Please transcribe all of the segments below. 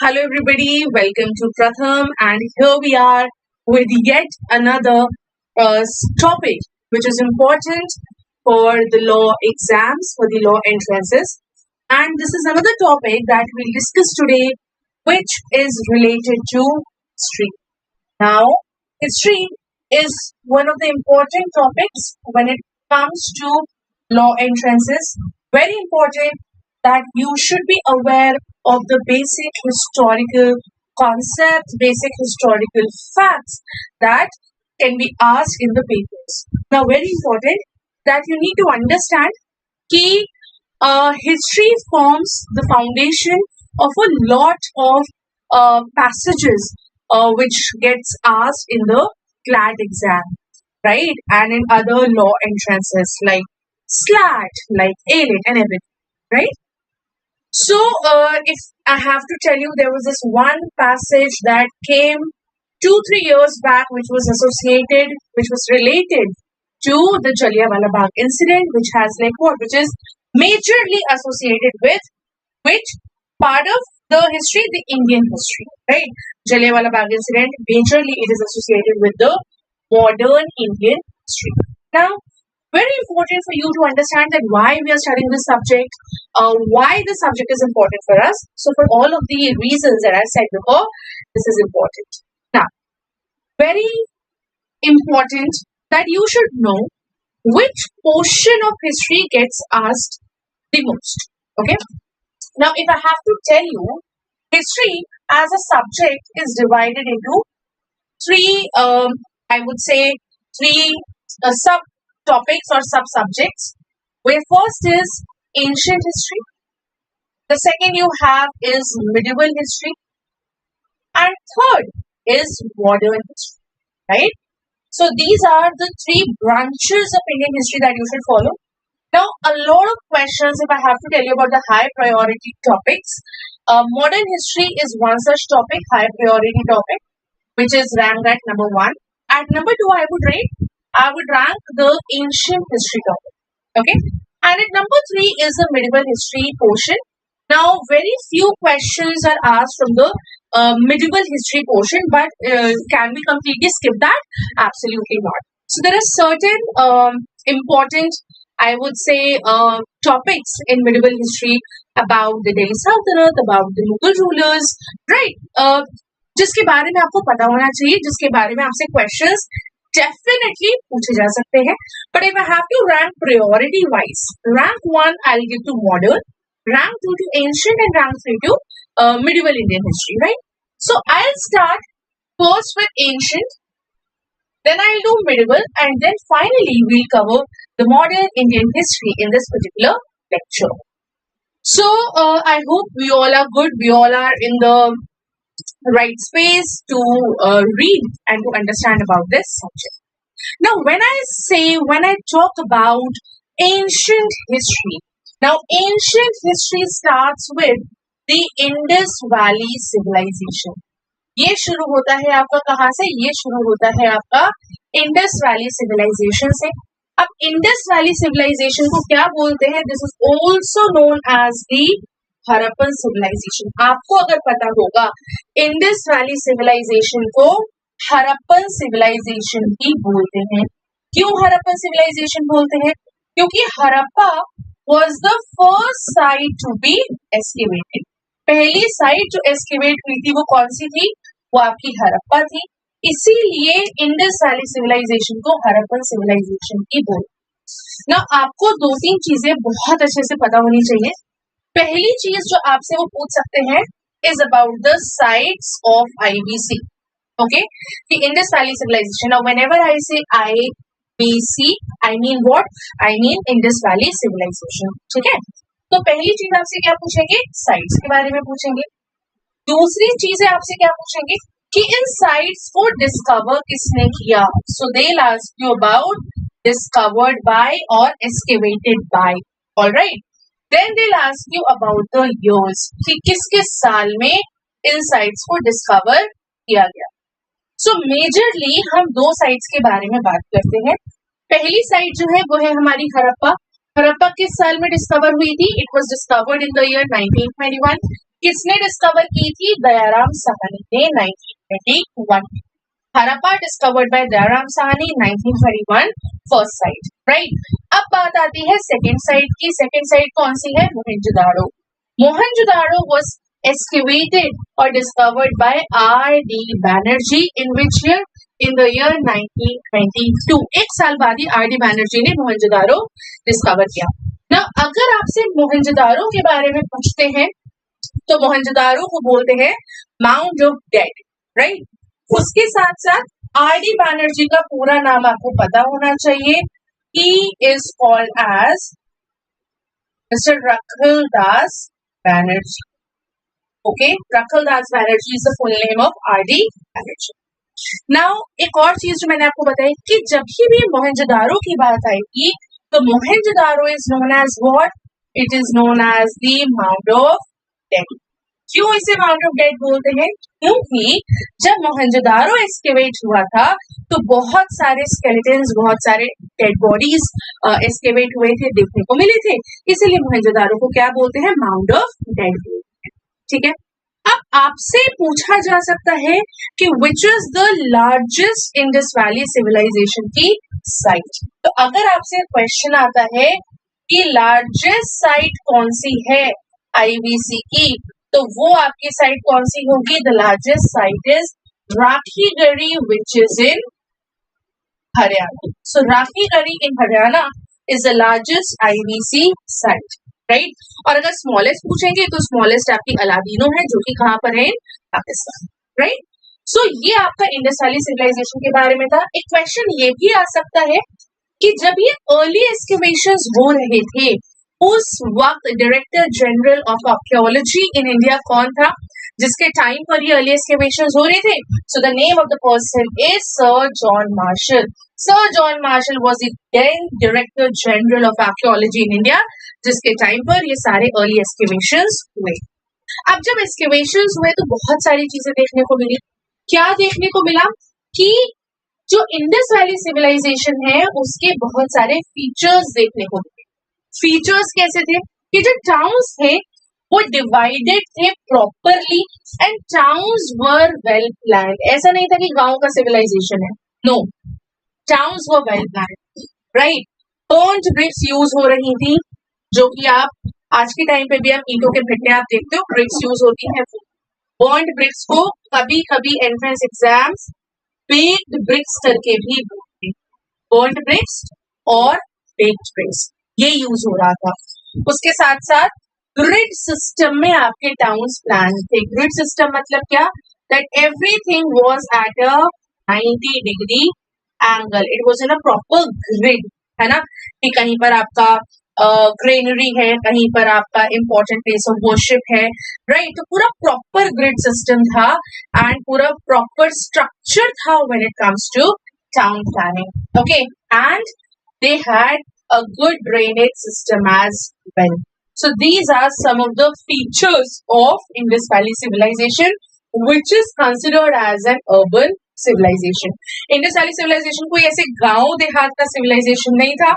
Hello, everybody. Welcome to Pratham, and here we are with yet another topic which is important for the law exams, for the law entrances. And this is another topic that we'll discuss today, which is related to history. Now, history is one of the important topics when it comes to law entrances. Very important that you should be aware of the basic historical concepts, basic historical facts that can be asked in the papers. Now, very important that you need to understand key history forms the foundation of a lot of passages which gets asked in the CLAT exam, right? And in other law entrances like SLAT, like ALIT and everything, right? So, if I have to tell you, there was this one passage that came 2-3 years back, which was related to the Jallianwala Bagh incident, which has which is majorly associated with which part of the history, the Indian history, right? Jallianwala Bagh incident, majorly it is associated with the modern Indian history. Now, very important for you to understand that why we are studying this subject, why the subject is important for us. So for all of the reasons that I said before, this is important. Now, very important that you should know which portion of history gets asked the most. Okay. Now, if I have to tell you, history as a subject is divided into three, sub-topics or sub-subjects, where first is ancient history, the second you have is medieval history, and third is modern history, right? So these are the three branches of Indian history that you should follow. Now, a lot of questions, if I have to tell you about the high priority topics, modern history is one such topic, high priority topic, which is ranked at number 1. At number 2, I would rank the ancient history topic. Okay. And at number 3 is the medieval history portion. Now, very few questions are asked from the medieval history portion, but can we completely skip that? Absolutely not. So there are certain important, I would say, topics in medieval history about the Delhi Sultanate, about the Mughal rulers, right? जिसके बारे में आपको पता होना चाहिए, जिसके बारे में आपसे क्वेश्चंस डेफिनेटली पूछे जा सकते हैं. But if I have to rank priority wise, rank 1 I'll give to modern, rank 2 to ancient, and rank 3 to medieval Indian history, right? So I'll start first with ancient, then I'll do medieval, and then finally we'll cover the modern Indian history in this particular lecture. So I hope we all are good, we all are in the right space to read and to understand about this subject. Now, when I talk about ancient history, now ancient history starts with the Indus Valley civilization. ये शुरू होता है आपका कहाँ से? ये शुरू होता है आपका इंडस वैली सिविलाइजेशन से. अब इंडस वैली सिविलाइजेशन को क्या बोलते हैं? This is also known as the Harappan civilisation. आपको अगर पता होगा, इंडस वैली सिविलाइजेशन को हड़प्पन सिविलाइजेशन भी बोलते हैं. क्यों हड़प्पन सिविलाइजेशन बोलते हैं? क्योंकि Harappa was the first site to be excavated. पहली साइट जो एस्केवेट हुई थी वो कौन सी थी? वो आपकी हड़प्पा थी. इसीलिए इंडस वैली सिविलाइजेशन को हड़प्पन सिविलाइजेशन की बोलते. ना आपको 2-3 चीजें बहुत अच्छे से पता होनी चाहिए. पहली चीज जो आपसे वो पूछ सकते हैं is about the sites of IBC. Okay, the Indus Valley civilisation. Now whenever I say IBC, I mean what? I mean Indus Valley civilisation. ठीक है, तो पहली चीज आपसे क्या पूछेंगे? साइट्स के बारे में पूछेंगे. दूसरी चीज आपसे क्या पूछेंगे कि इन साइट्स को डिस्कवर किसने किया. So they will ask you about discovered by और excavated by. Alright, then they will ask you about the years कि किस किस साल में इन साइट्स को डिस्कवर किया गया. सो मेजरली हम 2 साइट्स के बारे में बात करते हैं. पहली साइट जो है वो है हमारी हड़प्पा. हड़प्पा किस साल में डिस्कवर हुई थी? It was discovered in the year 1921. किसने डिस्कवर की थी? दयाराम साहनी ने 1921। Harappa discovered by Dayaram Sahni 1921 first sight, right. अब बात आती है सेकंड साइट की। सेकंड साइट कौन सी है? Mohenjodaro. Mohenjodaro was excavated or discovered by R.D. Banerjee in which year? In the year 1922। एक साल बाद ही R.D. बैनर्जी ने मोहनजोदाड़ो डिस्कवर किया ना। अगर आपसे मोहनजोदाड़ो के बारे में पूछते हैं तो मोहनजोदाड़ो को बोलते हैं माउंट ऑफ डेड, राइट। उसके साथ साथ R.D. बैनर्जी का पूरा नाम आपको पता होना चाहिए। He is called as Mr. रखलदास Banerjee. Okay, रखलदास Banerjee is the full name of R.D. Banerjee. Now एक और चीज जो मैंने आपको बताई कि जब भी मोहनजोदाड़ो की बात आएगी तो Mohenjodaro is known as what? It is known as the mount of dead. क्यों इसे माउंट ऑफ डेड बोलते हैं? क्योंकि जब मोहनजोदाड़ो एक्सकेवेट हुआ था तो बहुत सारे स्केलेटन्स, बहुत सारे डेड बॉडीज एक्सकेवेट हुए थे, देखने को मिले थे, इसलिए मोहनजोदाड़ो को क्या बोलते हैं? माउंट ऑफ डेड बोलते हैं, ठीक है। अब आपसे पूछा जा सकता है कि which is the largest Indus Valley civilisation की साइट। तो अगर आपसे क्वेश्चन आता है कि लार्जेस्ट साइट कौन सी है आईवीसी की, तो वो आपकी साइट कौन सी होगी? The largest site is Rakhigarhi which is in Haryana. So Rakhigarhi in Haryana is the largest IVC site, right. और अगर स्मॉलेस्ट पूछेंगे तो स्मॉलेस्ट आपकी अलादीनो है जो कि कहां पर है? पाकिस्तान, राइट। सो ये आपका इंडस वैली सिविलाइजेशन के बारे में था। एक क्वेश्चन ये भी आ सकता है कि जब ये अर्ली एक्सकेवेशंस हो रहे थे उस वक्त director general of archaeology in India कौन था जिसके टाइम पर ये अर्ली एक्सकेवेशंस हो रहे थे? So the name of the person is sir John Marshall. Sir John Marshall was the then director general of archaeology in India, जिसके time पर ये सारे अर्ली एक्सकेवेशंस हुए। अब जब एक्सकेवेशंस हुए तो बहुत सारी चीजें देखने को मिली। क्या देखने को मिला? कि जो इंडस वैली सिविलाइजेशन है उसके बहुत सारे फीचर्स देखने को मिले। फीचर्स कैसे थे? कि जो टाउन्स थे वो डिवाइडेड थे properly and towns were well planned. ऐसा नहीं था कि गांव का सिविलाइजेशन है, no, towns were well planned, right. Burnt bricks use हो रही थी, जो कि आप आज के टाइम पे भी आप ईंटों के भट्टे आप देखते हो, ब्रिक्स यूज होती है। बॉन्ड ब्रिक्स को कभी कभी एंट्रेंस एग्जाम्स बेक्ड ब्रिक्स करके भी बोलते हैं। बॉन्ड ब्रिक्स और बेक्ड ब्रिक्स ये यूज हो रहा था। उसके साथ साथ ग्रिड सिस्टम में आपके टाउन्स प्लान थे। ग्रिड सिस्टम मतलब क्या? That everything was at a 90 degree angle, it was in a proper grid, है ना। कि कहीं पर आपका ग्रेनरी है, कहीं पर आपका इंपॉर्टेंट प्लेस ऑफ वर्शिप है, राइट। तो पूरा प्रॉपर ग्रिड सिस्टम था एंड पूरा प्रॉपर स्ट्रक्चर था when it comes to town planning, okay. And they had a good drainage system as well. So these are some of the features of Indus Valley civilization which is considered as an urban civilization. Indus Valley civilization कोई ऐसे गांव देहात का civilization नहीं था,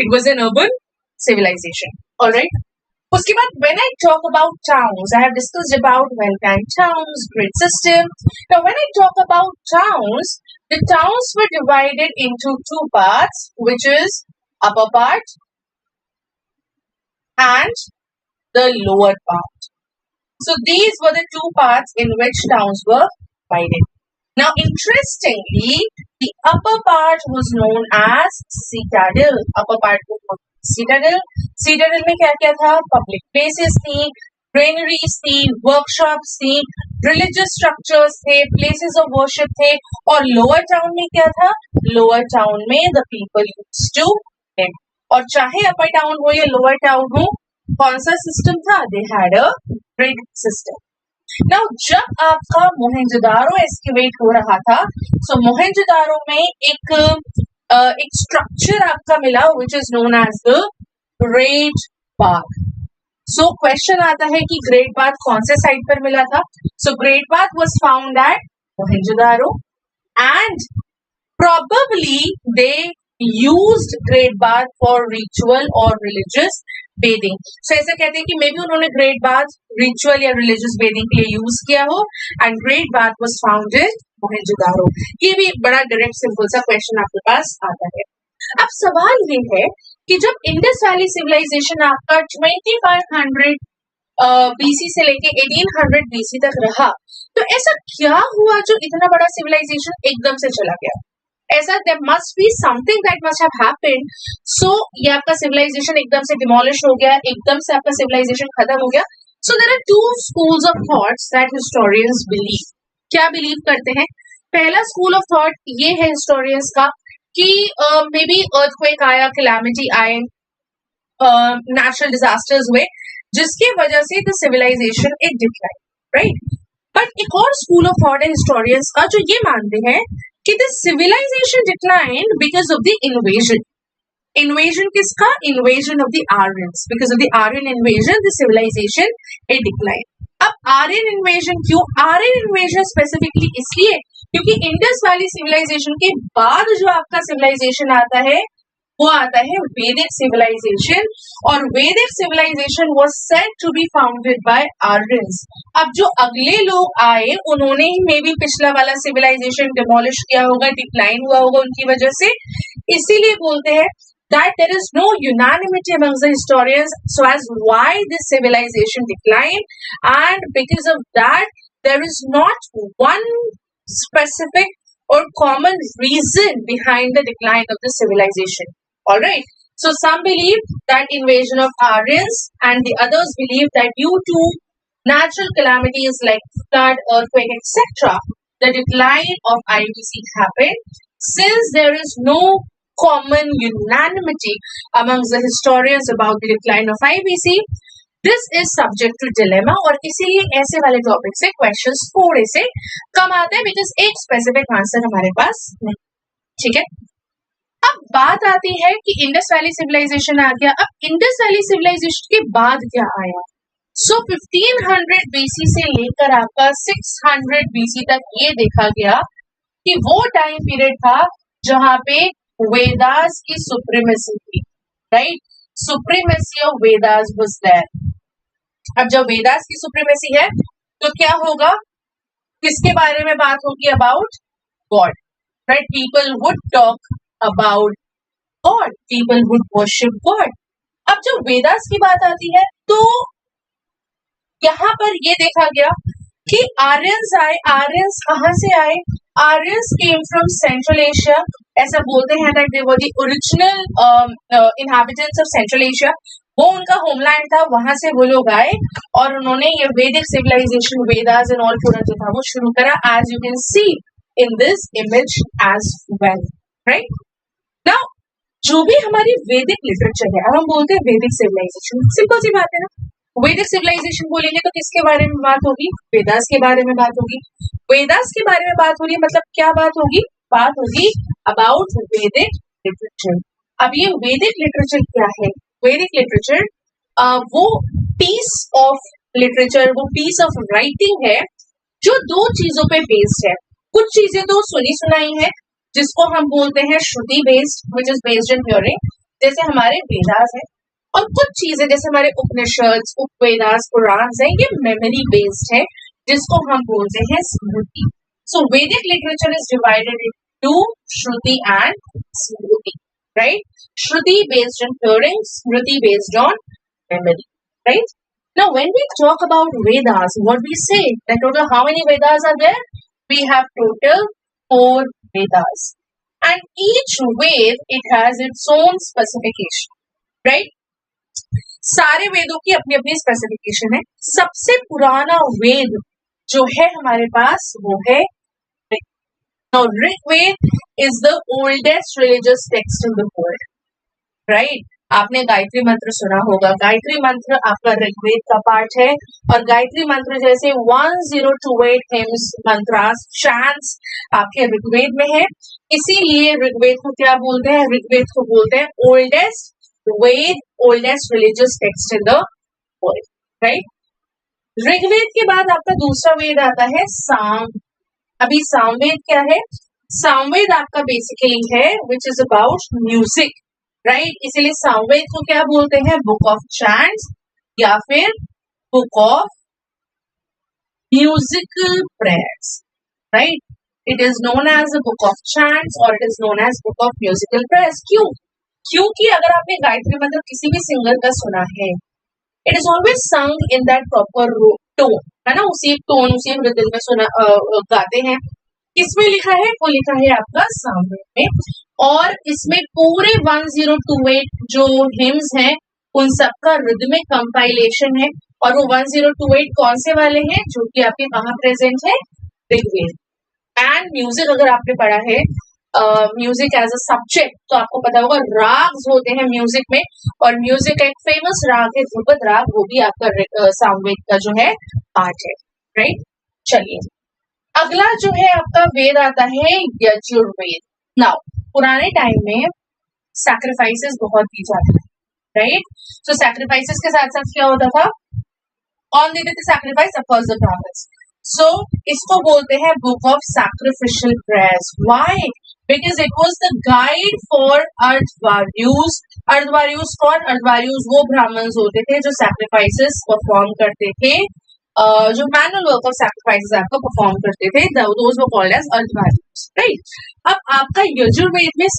it was an urban civilization. Alright. उसके बाद when I talk about towns, I have discussed about well-planned towns, grid system. Now when I talk about towns, the towns were divided into two parts, which is upper part and the lower part. So these were the two parts in which towns were divided. Now interestingly, the upper part was known as citadel. Upper part was citadel. Citadel में क्या क्या था? Public places थी, granaries थी, workshops थी, religious structures थे, places of worship थे। और lower town में क्या था? Lower town में the people used to live। और चाहे अपर टाउन हो या लोअर टाउन हो, कौन सा सिस्टम था? They had a grid system. Now जब आपका मोहनजोदारो एक्सकेवेट हो रहा था, सो मोहनजोदारो में एक स्ट्रक्चर आपका मिला which is known as the Great Bath. So question आता है कि ग्रेट बाथ कौन से साइट पर मिला था? So great bath was found at Mohenjodaro and probably they used great bath for ritual or religious bathing. सो ऐसा कहते हैं कि मे बी उन्होंने ग्रेट बाथ रिचुअल या रिलीजियस बेदिंग के लिए यूज किया हो and great bath was found in Mohenjodaro. ये भी बड़ा डायरेक्ट सिंपल सा क्वेश्चन आपके पास आता है। अब सवाल ये है कि जब इंडस वैली सिविलाइजेशन आपका 2500 बीसी से लेके 1800 बीसी तक रहा, तो ऐसा क्या हुआ जो इतना बड़ा सिविलाइजेशन एकदम से चला गया? ऐसा there must be something that must have happened, so ये आपका सिविलाइजेशन एकदम से डिमोलिश हो गया, एकदम से आपका सिविलाइजेशन खत्म हो गया। So there are two schools of thoughts that historians believe. क्या बिलीव करते हैं? पहला स्कूल ऑफ थॉट ये है हिस्टोरियंस का कि मे बी अर्थक्वेक आया, कैलामिटी आए, नेचुरल डिजास्टर्स हुए, जिसकी वजह से the civilization it decline, right. But एक और स्कूल ऑफ थॉट है हिस्टोरियंस का जो ये मानते हैं कि the civilization decline because of the invasion. Invasion किसका? Invasion of the Aryans. Because of the Aryan invasion the civilization it decline. अब आर्यन इन्वेजन क्यों? आर्यन इन्वेजन स्पेसिफिकली इसलिए क्योंकि इंडस वैली सिविलाइजेशन के बाद जो आपका सिविलाइजेशन आता है वो आता है वैदिक सिविलाइजेशन, और Vedic civilisation was said to be founded by Aryans. अब जो अगले लोग आए उन्होंने ही मे बी पिछला वाला सिविलाइजेशन डिमोलिश किया होगा, डिक्लाइन हुआ होगा उनकी वजह से, इसीलिए बोलते हैं that there is no unanimity among the historians so as why this civilization declined, and because of that there is not one specific or common reason behind the decline of the civilization. All right, so some believe that invasion of Aryans and the others believe that due to natural calamities like flood, earthquake, etc., the decline of IBC happened. Since there is no common unanimity amongst the historians about the decline of IBC, this is subject to dilemma, और इसीलिए ऐसे वाले topic से questions थोड़े से कम आते हैं because एक स्पेसिफिक आंसर हमारे पास नहीं। ठीक है, अब बात आती है कि इंडस वैली सिविलाइजेशन आ गया। अब इंडस वैली सिविलाइजेशन के बाद क्या आया? सो 1500 बीसी से लेकर आपका 600 बीसी तक ये देखा गया कि वो टाइम पीरियड था जहां पे वेदास की सुप्रीमेसी थी, right. Supremacy of Vedas was there. अब जब वेदास की सुप्रीमेसी है तो क्या होगा? किसके बारे में बात होगी? About God, right. People would talk about God, people would worship God. अब जब वेदास की बात आती है तो यहाँ पर ये देखा गया कि आर्यंस आए। आर्यंस कहाँ से आए? Aryans came from central Asia. ऐसा बोलते हैं that they were the original inhabitants of central Asia. वो उनका होमलैंड था, वहां से वो लोग आए और उन्होंने ये वैदिक सिविलाइजेशन, वेदास एंड ऑल पूरा जो था वो शुरू करा, as you can see in this image as well, right. Now जो भी हमारी वैदिक लिटरेचर है, अब हम बोलते हैं वैदिक सिविलाइजेशन, सिंपल सी बात है ना। वैदिक सिविलाइजेशन बोलेंगे तो किसके बारे में बात होगी? वेदास के बारे में बात होगी। वेदास के बारे में बात हो रही है मतलब क्या बात होगी? बात होगी अबाउट वैदिक लिटरेचर। अब ये वैदिक लिटरेचर क्या है? वैदिक लिटरेचर वो पीस ऑफ लिटरेचर, वो पीस ऑफ राइटिंग है जो दो चीजों पे बेस्ड है। कुछ चीजें तो सुनी सुनाई है जिसको हम बोलते हैं shruti based, which is based in hearing, जैसे हमारे वेदास है, और कुछ चीजें जैसे हमारे उपनिषद, उपवेदास, पुराण है, ये मेमोरी बेस्ड है जिसको हम बोलते हैं स्मृति। सो वैदिक literature is divided into Shruti and Smriti, right. Shruti based on hearing, Smriti based on memory, right? Now when we talk about Vedas, what we say that total how many Vedas are there? We have total 4 Vedas, and each Ved it has its own specification, right? सारे वेदों की अपनी अपनी specification है। सबसे पुराना वेद जो है हमारे पास वो है Rig. Now Rigveda is the oldest religious text in the world, right? आपने गायत्री मंत्र सुना होगा। गायत्री मंत्र आपका ऋग्वेद का पार्ट है, और गायत्री मंत्र जैसे 1028 हिम्स, मंत्रास, चैंट्स आपके ऋग्वेद में है। इसीलिए ऋग्वेद को क्या बोलते हैं? ऋग्वेद को बोलते हैं oldest Veda, oldest religious text in the world, right. Rigveda के बाद आपका दूसरा वेद आता है साम। अभी सामवेद क्या है? सामवेद आपका बेसिकली है which is about music, right. इसीलिए सामवेद को क्या बोलते हैं? बुक ऑफ चैंट्स या फिर book of musical prayers, right. It is known as a book of chants और it is known as book of musical prayers. क्यों? क्योंकि अगर आपने गायत्री मंत्र किसी भी सिंगर का सुना है, it is always sung in that proper tone, है ना, उसी टोन उसी रिदम में सुना गाते हैं। किसमें लिखा है? वो लिखा है आपका सामवेद में, और इसमें पूरे 1028 जो हिम्स हैं उन सबका रिदमिक कंपाइलेशन है, और वो 1028 कौन से वाले हैं? जो कि आपके कहाँ प्रेजेंट है? ऋग्वेद। एंड म्यूजिक अगर आपने पढ़ा है म्यूजिक एज अ सब्जेक्ट, तो आपको पता होगा राग होते हैं म्यूजिक में, और म्यूजिक का एक फेमस राग है ध्रुपद राग, वो भी आपका सामवेद का जो है पार्ट है, राइट। चलिए अगला जो है आपका वेद आता है यजुर्वेद। नाउ पुराने टाइम में सैक्रिफाइसेस बहुत दी जाती थी, राइट। तो सैक्रिफाइसेस के साथ साथ क्या होता था? कौन देते थे sacrifice? Of course the Brahmins. So इसको बोलते हैं book of sacrificial prayers. Why? Because it was the guide for Adhvaryus. Adhvaryus कौन? अर्धवार्यूज वो ब्राह्मण्स होते थे जो सैक्रिफाइसेस परफॉर्म करते थे, जो मैनुअल वर्क ऑफ सैक्रिफाइसेस आपको परफॉर्म करते थे, those were called as Adhvaryus, right. अब आपका यजुर्वेद में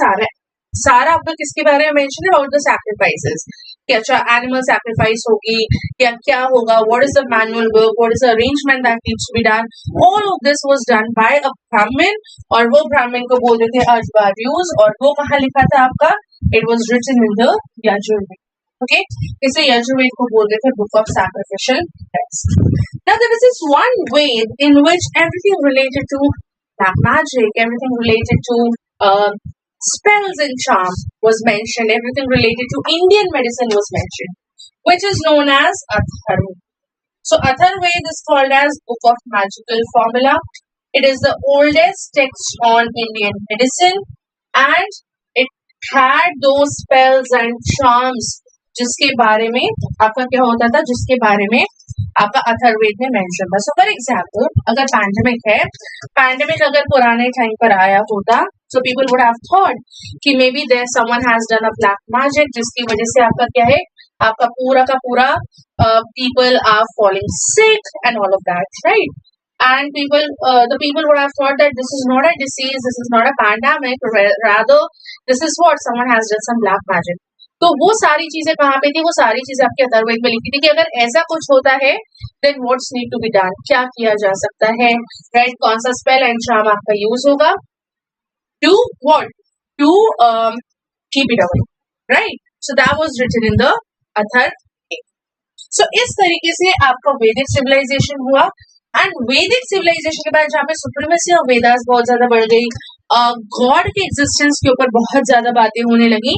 सारा आपका किसके बारे में मेंशन है? अबाउट द सैक्रिफाइसेस, कि अच्छा एनिमल सैक्रिफाइस होगी या क्या होगा, what is the manual work, what is the arrangement that needs to be done, all of this was done by a Brahmin, और वो ब्राह्मण को बोलते थे अर्धवार्यूज, और वो कहाँ लिखा था आपका? It was written in the Yajurveda, okay. इसे यजुर्वेद को बोलते थे book of sacrificial prayers. Now there is this one Veda in which everything related to black magic, everything related to spells and charm was mentioned, everything related to Indian medicine was mentioned, which is known as Atharva. So Atharvaved is called as Book of Magical Formula. It is the oldest text on Indian medicine, and it had those spells and charms जिसके बारे में आपका क्या होता था, जिसके बारे में आपका अथर्ववेद में मेंशन था। सो फॉर एग्जाम्पल अगर पैंडेमिक है, पैंडेमिक अगर पुराने टाइम पर आया होता, so people would have thought कि maybe there someone has done a black magic, जिसकी वजह से आपका क्या है, आपका पूरा का पूरा people are falling sick and all of that, right? And the people would have thought that this is not a disease, this is not a pandemic, rather this is what someone has done some black magic. तो वो सारी चीजें कहाँ पे थी? वो सारी चीजें आपके अथर्ववेद में लिखी थी कि अगर ऐसा कुछ होता है then what's need to be done, क्या किया जा सकता है, राइट। कौन सा स्पेल एंड चार्म आपका यूज होगा to what, to keep it away, right. So that was written in the Atharvaveda. So इस तरीके से आपका वैदिक सिविलाइजेशन हुआ, एंड वैदिक सिविलाइजेशन के बाद जहाँ पे सुप्रीमेसी ऑफ वेदास बहुत ज्यादा बढ़ गई, गॉड के एग्जिस्टेंस के ऊपर बहुत ज्यादा बातें होने लगी।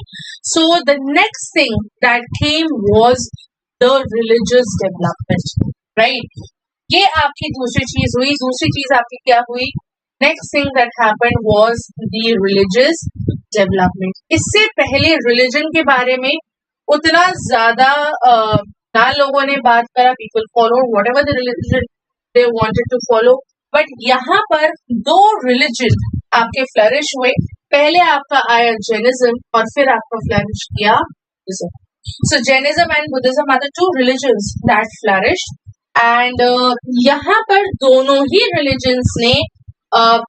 So the next thing that came was the religious development, right. ये आपकी दूसरी चीज हुई। दूसरी चीज आपकी क्या हुई? Next thing that happened was the religious development. इससे पहले रिलीजन के बारे में उतना ज्यादा ना लोगों ने बात करा, people follow whatever the religion they wanted to follow, but यहाँ पर दो रिलीजन आपके फ्लरिश हुए। पहले आपका आया जैनिज्म और फिर आपका फ्लरिश किया Buddhism. So Jainism and Buddhism are the two religions that flourish, and यहाँ पर दोनों ही रिलीजन्स ने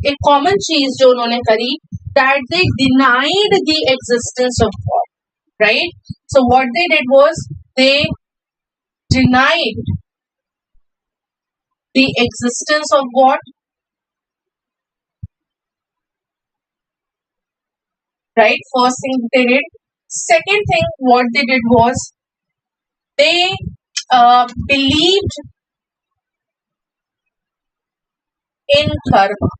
एक कॉमन चीज जो उन्होंने करी, that they denied the existence of God, right. So what they did was they denied the existence of God, right? First thing they did. Second thing what they did was they believed in karma.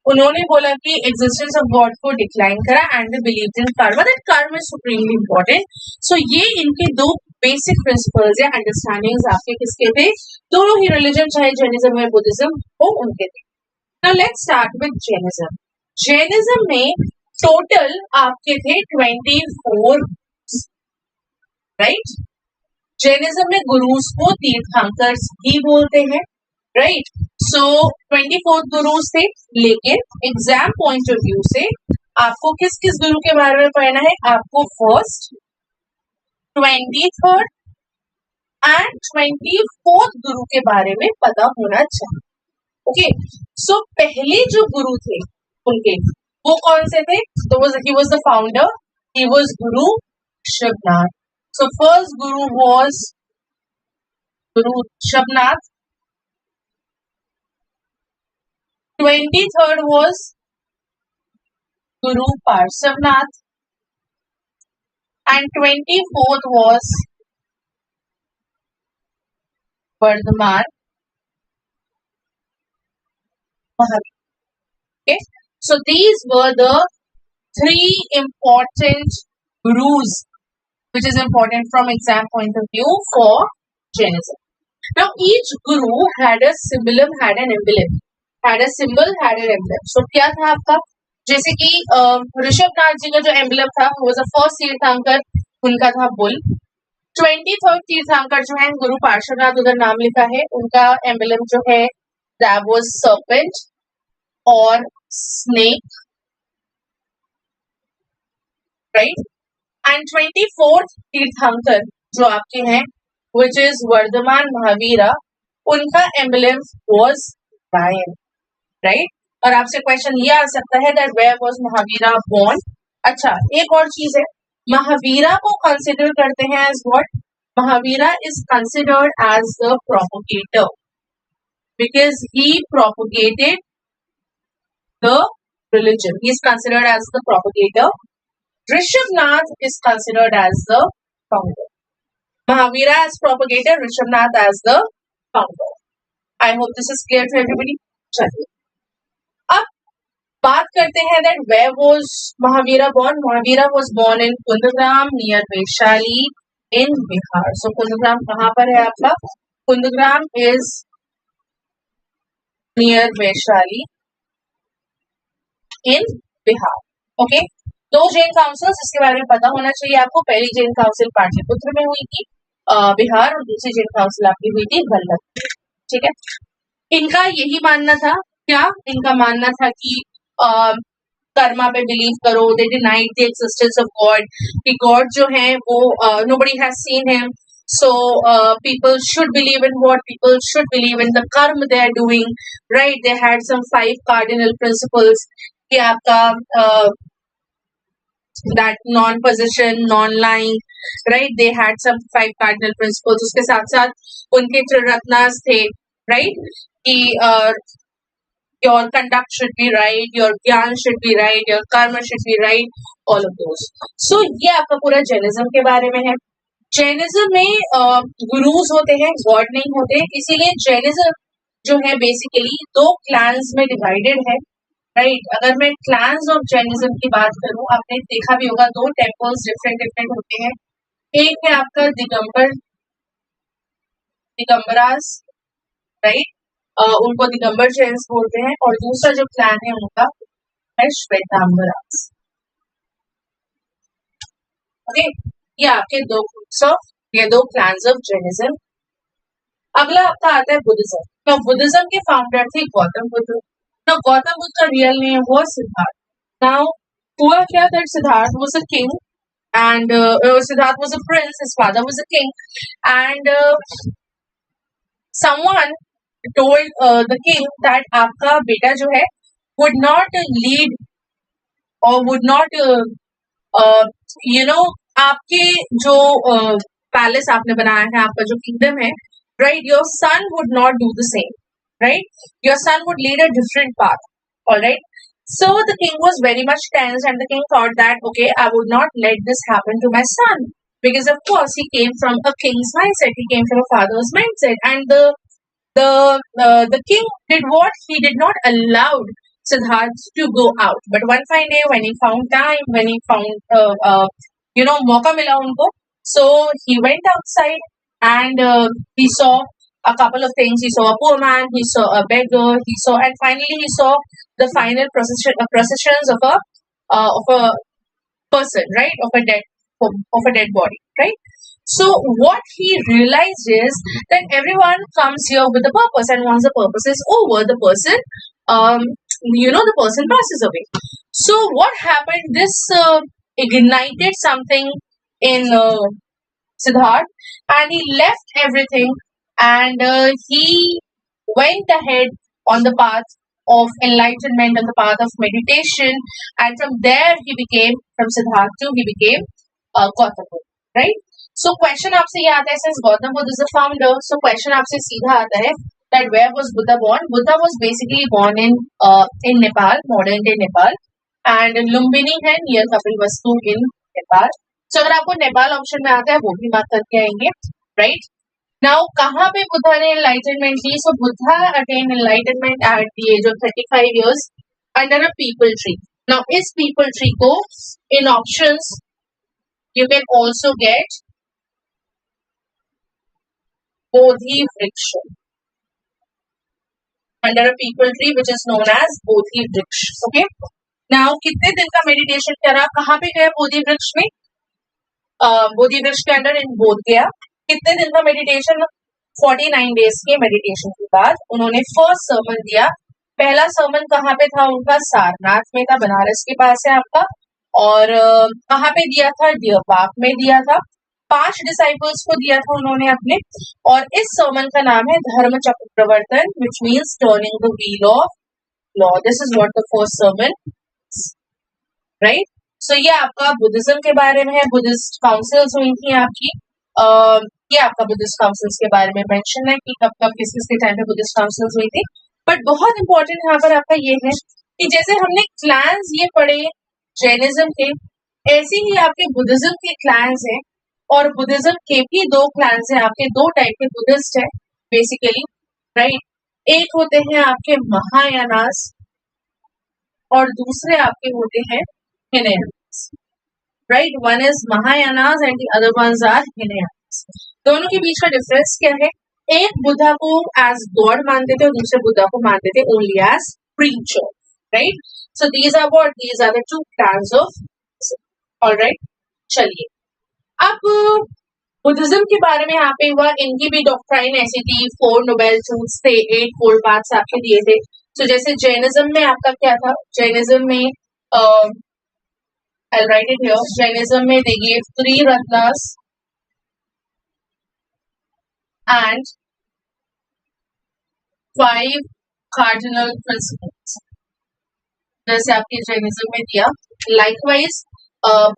उन्होंने बोला कि existence of God को decline करा, and they believed in karma, that karma is supremely important. So ये इनके दो basic principles या understandings आपके किसके थे? दोनों ही रिलीजन, चाहे जैनिज्म या बुद्धिज्म हो, उनके थे। Now let's start with Jainism. Jainism में टोटल आपके थे 24, राइट। जैनिज्म में गुरुज को तीर्थंकर्स भी बोलते हैं, राइट। सो 24 गुरुज थे, लेकिन एग्जाम पॉइंट ऑफ व्यू से आपको किस किस गुरु के बारे में पढ़ना है? आपको फर्स्ट, 23rd एंड 24th गुरु के बारे में पता होना चाहिए. ओके, सो पहले जो गुरु थे उनके, वो कौन से थे? तो he was the founder, he was Guru Shabnath. So first guru was Guru Shabnath. 23rd was Guru Parshavnath, and 24th was Vardhaman Mahavir. Okay, so these were the three important gurus, which is important from exam point of view for Jainism. Now each guru had a symbol, had an emblem, had a symbol, had an emblem. So क्या था आपका? जैसे कि ऋषभनाथ जी का जो emblem था वो was the first तीर्थंकर, उनका था बुल. 23rd तीर्थंकर जो है गुरु पार्श्वनाथ, उधर नाम लिखा है, उनका एम्बलम जो है दैट वाज सर्पेंट और स्नेक, राइट. एंड 24th तीर्थंकर जो आपके हैं व्हिच इज वर्धमान महावीरा, उनका एम्बलम वाज लायन, राइट. और आपसे क्वेश्चन ये आ सकता है that where was Mahavira born. अच्छा, एक और चीज है, महावीरा को कंसिडर करते हैं as what? Mahavira is considered as the propagator because he propagated the religion. He is considered as the propagator. Rishabnath is considered as the founder. Mahavira as propagator, Rishabnath as the founder. I hope this is clear to everybody. चलिए अब बात करते हैं that where was Mahavira born? Mahavira was born in Kundagram near Vaishali in Bihar. So Kundagram कहाँ पर है आपका? Kundagram is near Vaishali in Bihar. Okay. दो जैन काउंसिल्स इसके बारे में पता होना चाहिए आपको. पहली जैन काउंसिल पाटलिपुत्र में हुई थी बिहार, और दूसरी जैन काउंसिल आपकी हुई थी वल्लभ. ठीक है. इनका यही मानना था, क्या इनका मानना था कि कर्मा पे बिलीव करो. They denied the existence of God, कि गॉड जो है वो nobody has seen him, so people should believe in what? People should believe in the karma they are doing, right. They had some 5 cardinal principles कि आपका that non-possession, non-lying, right? They had some 5 cardinal principles. उसके साथ साथ उनके त्रिरत्नास थे, right? कि your conduct should be right, your ज्ञान should be right, your karma should be right, all of those. So ये आपका पूरा जैनिज्म के बारे में है. जैनिज्म में गुरुज होते हैं, गॉड नहीं होते. इसीलिए जैनिज्म जो है बेसिकली 2 क्लान्स में डिवाइडेड है, राइट. अगर मैं क्लान्स ऑफ जैनिज्म की बात करूं, आपने देखा भी होगा 2 टेम्पल्स डिफरेंट होते हैं. एक है आपका दिगंबरास, राइट. उनको दिगंबर जैन्स बोलते हैं. और दूसरा जो क्लान है उनका है श्वेतांबरास. ओके, ये आपके 2 ग्रुप्स ऑफ, ये 2 क्लान्स ऑफ जैनिज्म. अगला आपका आता है बुद्धिज्म. तो बुद्धिज्म के फाउंडर थे Gautam Buddha. Now Gautam Buddha real name was Siddharth. Now हुआ क्या that Siddharth was a king and Siddharth was a prince, his father was a king, and someone told the king that आपका बेटा जो है would not lead or would not आपके जो palace आपने बनाया है, आपका जो किंगडम है, right, your son would not do the same. Right, your son would lead a different path. All right. So the king was very much tense, and the king thought that, okay, I would not let this happen to my son, because of course he came from a king's mindset, he came from a father's mindset, and the king did what? He did not allow Siddharth to go out. But one fine day, when he found time, when he found मौका मिला उनको, so he went outside and he saw a couple of things. He saw a poor man, he saw a beggar, and finally he saw the final processions of a person, right, of a dead body, right. So what he realized is that everyone comes here with a purpose, and once the purpose is over, the person the person passes away. So what happened? This ignited something in Siddharth, and he left everything, and he went ahead on the path of enlightenment, on the path of meditation, and from there he became, from Siddhartha he became Gautam Buddha, right? So question आपसे ये आता है, since Gautam Buddha is the founder, so question आपसे सीधा आता है that where was Buddha born? Buddha was basically born in Nepal, modern day Nepal, and Lumbini है near Kapilvastu in Nepal. So अगर आपको नेपाल ऑप्शन में आता है वो भी बात करके आएंगे, right? Now कहाँ पे बुद्धा ने enlightenment Lee? So Buddha attained enlightenment at the age of 35 years under a people tree. Now इस people tree को in options you can also get Bodhi Vriksha. Under a people tree which is known as Bodhi Vriksha. Okay. Now कितने दिन का meditation करा? कहाँ पे गया बोधि वृक्ष में? बोधि वृक्ष के अंदर इन बोध गया. कितने दिन का मेडिटेशन? 49 डेज के मेडिटेशन के बाद उन्होंने फर्स्ट सर्मन दिया. पहला सर्मन कहाँ पे था उनका? सारनाथ में था, बनारस के पास है आपका. और कहाँ पे दिया था? डियर पार्क में दिया था. 5 डिसाइपल्स को दिया था उन्होंने अपने. और इस सर्मन का नाम है Dharma Chakra Pravartan, which means turning the wheel of law. This is what the first sermon, right? So ये आपका बुद्धिज्म के बारे में है. बुद्धिस्ट काउंसिल्स हुई थी आपकी. ये आपका बुद्धिस्ट काउंसिल्स के बारे में मेंशन है कि कब कब किस किस के टाइम पे बुद्धिस्ट काउंसिल्स हुई थी. बट बहुत इंपॉर्टेंट यहाँ पर आपका ये है कि जैसे हमने क्लैंस ये पढ़े जैनिज्म के, ऐसे ही आपके बुद्धिज्म के क्लैंस हैं. और बुद्धिज्म के भी 2 क्लैंस हैं आपके. 2 टाइप के बुद्धिस्ट है बेसिकली, राइट? एक होते हैं आपके महायानास और दूसरे आपके होते हैं Hinayanas, right? One is Mahayanas and the other ones are Hinayanas. दोनों के बीच का डिफरेंस क्या है? एक बुद्धा को एज गॉड मानते थे और दूसरे बुद्धा को मानते थे only as preacher, right? So these are what, these are the 2 clans of. Alright, चलिए अब बुद्धिज्म के बारे में यहाँ पे हुआ. इनकी भी डॉक्ट्राइन ऐसी थी. 4 नोबेल ट्रूथ्स थे, 8 फोल्ड पाथ्स आपके दिए थे. तो जैसे जैनिज्म में आपका क्या था? जैनिज्म में I'll write it here. Jainism में they gave 3 ratnas and 5 cardinal principles. जैसे आपके जैनिज्म में दिया. लाइकवाइज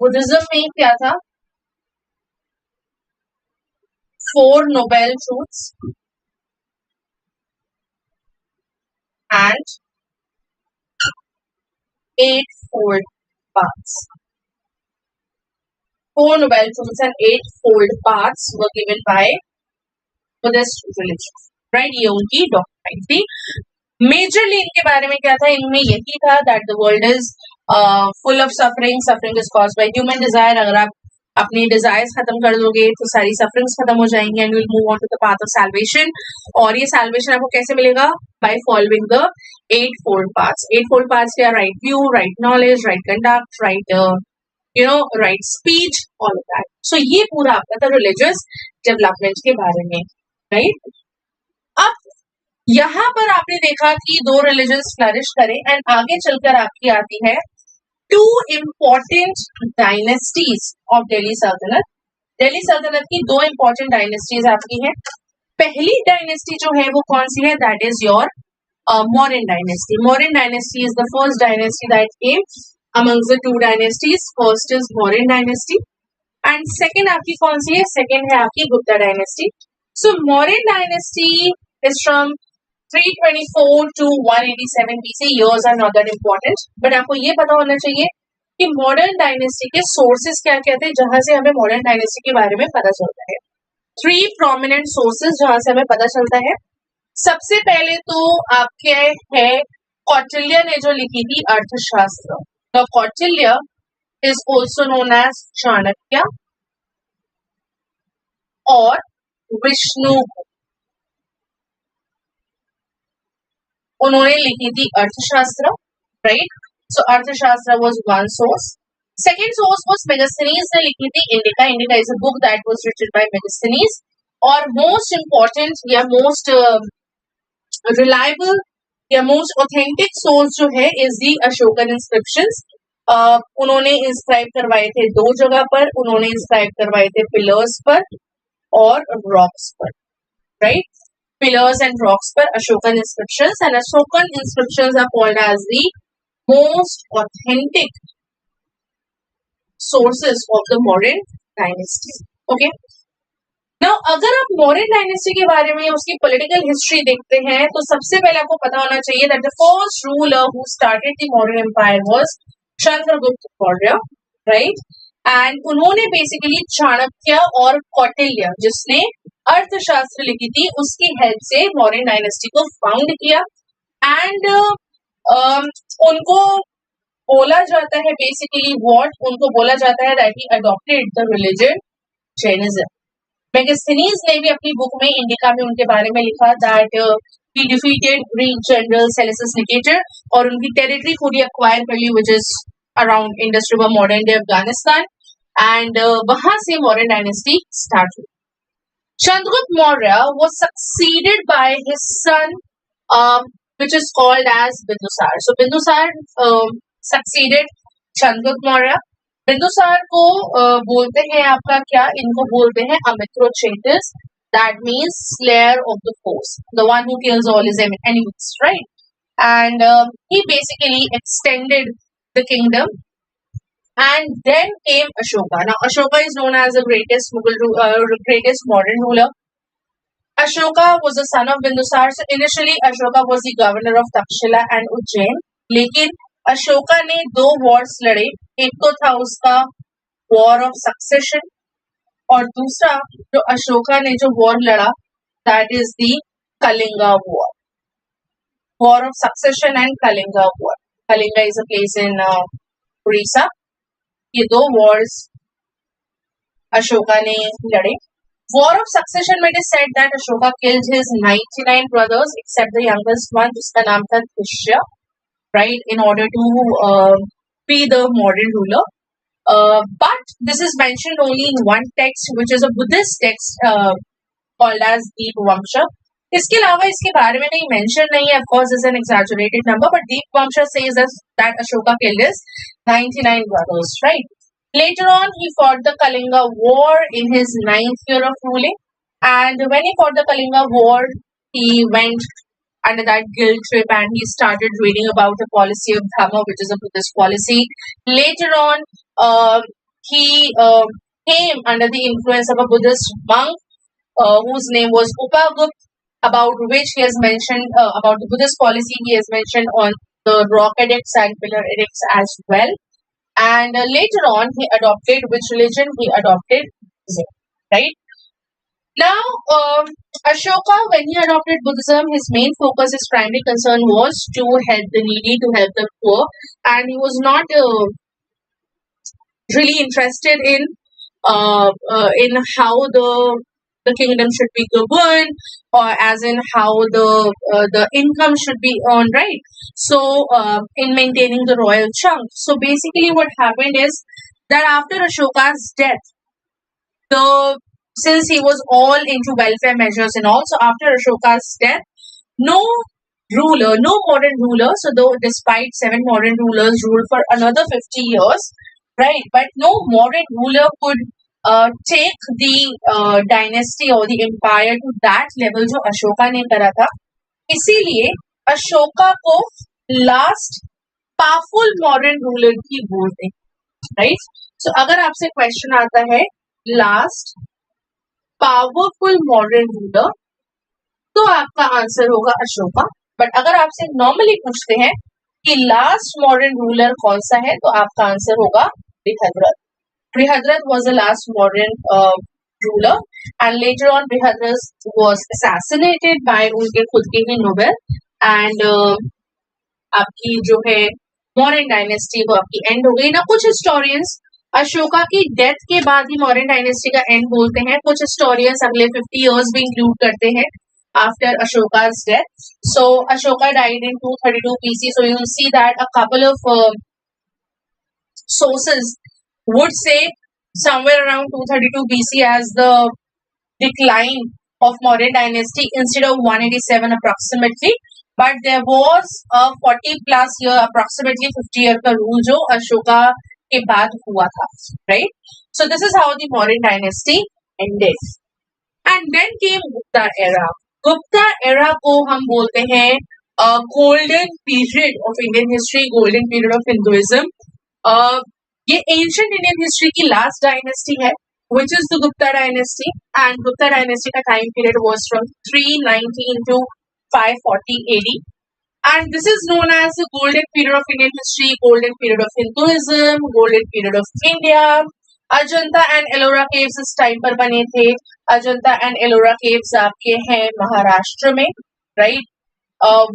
बुद्धिज्म में क्या था? 4 noble truths and 8 fold paths. 4 noble truths and 8 fold paths were given by Buddhist religion, right? ये उनकी डॉक्ट्राइन थी. मेजरली इनके बारे में क्या था? इनमें यही था that the world is full of suffering. Suffering is caused by human desire. अगर आप अपनी डिजायर्स खत्म कर दोगे तो सारी सफरिंग्स खत्म हो जाएंगी and will move on to the path of salvation. और ये सैल्वेशन आपको कैसे मिलेगा? By following the 8 fold paths. 8 fold paths क्या? Right view, right knowledge, right conduct, right right speech, all of that. So ये पूरा आपका था रिलीजियस डेवलपमेंट के बारे में, राइट? अब यहाँ पर आपने देखा कि 2 रिलीजन्स फ्लरिश करें एंड आगे चलकर आपकी आती है 2 important dynasties of Delhi Sultanate. Delhi सल्तनत की 2 important dynasties आपकी हैं. पहली डायनेस्टी जो है वो कौन सी है? That is your Mauryan dynasty. Mauryan dynasty is the first dynasty that came amongst the 2 dynasties. First is Mauryan dynasty and second आपकी कौन सी है? Second है आपकी Gupta dynasty. So Mauryan dynasty is from 324 to 187 BC. Years are not that important, but आपको ये पता होना चाहिए कि मॉडर्न डायनेस्टी के सोर्सेस क्या क्या थे जहां से हमें मॉडर्न डायनेस्टी के बारे में पता चलता है. 3 प्रोमिनेंट सोर्सेस जहां से हमें पता चलता है. सबसे पहले तो आपके है कौटिल्य ने जो लिखी थी Arthashastra. The Kautilya is also known as Chanakya और विष्णु. उन्होंने लिखी थी Arthashastra, right? So Arthashastra was one source. Second source was Megasthenes ने लिखी थी Indica. Indica is a book that was written by Megasthenes. और मोस्ट इंपॉर्टेंट या मोस्ट रिलायबल या मोस्ट ऑथेंटिक सोर्स जो है इज दी अशोकन इंस्क्रिप्शंस. उन्होंने इंस्क्राइब करवाए थे 2 जगह पर. उन्होंने इंस्क्राइब करवाए थे पिलर्स पर और रॉक्स पर, राइट. पिलर्स एंड रॉक्स पर Ashokan inscriptions, and Ashokan inscriptions are called as the most authentic sources of the Mauryan dynasty. Okay. Now, अगर आप मौर्यन डायनेस्टी के बारे में उसकी पॉलिटिकल हिस्ट्री देखते हैं तो सबसे पहले आपको पता होना चाहिए that the first ruler who started the Mauryan Empire was Chandragupta Maurya, right? And उन्होंने बेसिकली चाणक्य और कौटिल्य जिसने अर्थशास्त्र लिखी थी उसकी हेल्प से मौर्यन डायनेस्टी को फाउंड किया. एंड उनको बोला जाता है बेसिकली उनको बोला जाता है that he adopted the religion Jainism. Megasthenes ने भी अपनी बुक में इंडिका में उनके बारे में लिखा that he defeated Greek general Seleucus Nicator और उनकी टेरिटरी खुद ही acquire कर ली which is around Indus River modern day Afghanistan, and वहां से मौर्यन डायनेस्टी स्टार्ट हुई. Chandragupta Maurya was succeeded by his son which is called as Bindusar. So Bindusar succeeded Chandragupta Maurya. Bindusar को बोलते हैं आपका क्या, इनको बोलते हैं Amitrochatus, that means slayer of the foes, the one who kills all his enemies, right? And he basically extended the kingdom, and then came Ashoka. Now Ashoka is known as the greatest greatest modern ruler. Ashoka was the son of Bindusar. So initially Ashoka was the governor of Takshila and Ujjain, लेकिन अशोका ने 2 Wars लड़े. एक तो था उसका war of succession और दूसरा जो अशोका ने जो वॉर लड़ा that is the Kalinga war. War of succession and Kalinga war. Kalinga is a place in Orissa. ये 2 वॉर्स अशोका ने लड़े. वॉर ऑफ सक्सेशन में it is said that Ashoka killed his 99 brothers except the youngest one जिसका नाम था Tushya, right, in order to be the modern ruler. But this is mentioned only in one text, which is a Buddhist text called as Deepvamsha. इसके अलावा इसके बारे में नहीं mention नहीं है. Of course, it's an exaggerated number, but Deepvamsha says that Ashoka killed his 99 brothers, right? Later on, he fought the Kalinga War in his 9th year of ruling, and when he fought the Kalinga War, he went under that guilt trip and he started reading about the policy of Dhamma, which is a Buddhist policy. Later on, he came under the influence of a Buddhist monk whose name was Upagupta, about which he has mentioned about the Buddhist policy. He has mentioned on the rock edicts and pillar edicts as well. And later on, he adopted which religion? He adopted Buddhism, right? Now, Ashoka, when he adopted Buddhism, his main focus, his primary concern was to help the needy, to help the poor, and he was not really interested in how the kingdom should be governed, or as in how the income should be earned, right? So, in maintaining the royal chunk. So, basically, what happened is that after Ashoka's death, since he was all into welfare measures and all, so after Ashoka's death, no modern ruler, so though despite 7 modern rulers ruled for another 50 years, right, but no modern ruler could take the dynasty or the empire to that level जो अशोका ने करा था. इसीलिए अशोका को last powerful modern ruler भी बोलते हैं, right. सो अगर आपसे क्वेश्चन आता है लास्ट पावरफुल मॉडर्न रूलर तो आपका आंसर होगा अशोका. बट अगर आपसे नॉर्मली पूछते हैं कि लास्ट मॉडर्न रूलर कौन सा है तो आपका आंसर होगा Brihadratha. Brihadratha was the last modern ruler and later on Brihadratha was assassinated bye उनके खुद के ही नोबेल, एंड आपकी जो है मौर्यन डायनेस्टी वो आपकी एंड हो गई ना. कुछ हिस्टोरियंस अशोका की डेथ के बाद ही मौर्यन डायनेस्टी का एंड बोलते हैं. कुछ हिस्टोरियंस अगले 50 इयर्स भी इंक्लूड करते हैं after अशोका's death. So Ashoka died in 232 BC. So you will see that a couple of sources would say somewhere around 232 BC as the decline of Mauryan dynasty instead of 187 approximately. but there was a 40 plus year, approximately 50 year का rule जो अशोका के बाद हुआ था, right? So this is how the Mauryan dynasty ended. And then came Gupta era. Gupta era को हम बोलते हैं golden period of Indian history, golden period of Hinduism. ये ancient Indian history की last dynasty है, which is the Gupta dynasty, and Gupta dynasty का time period was from 319 to 540 AD, and this is known as the golden period of Indian history, golden period of Hinduism, golden period of India. Ajanta and Ellora caves इस time पर बने थे. Ajanta and Ellora caves आपके हैं महाराष्ट्र में, right?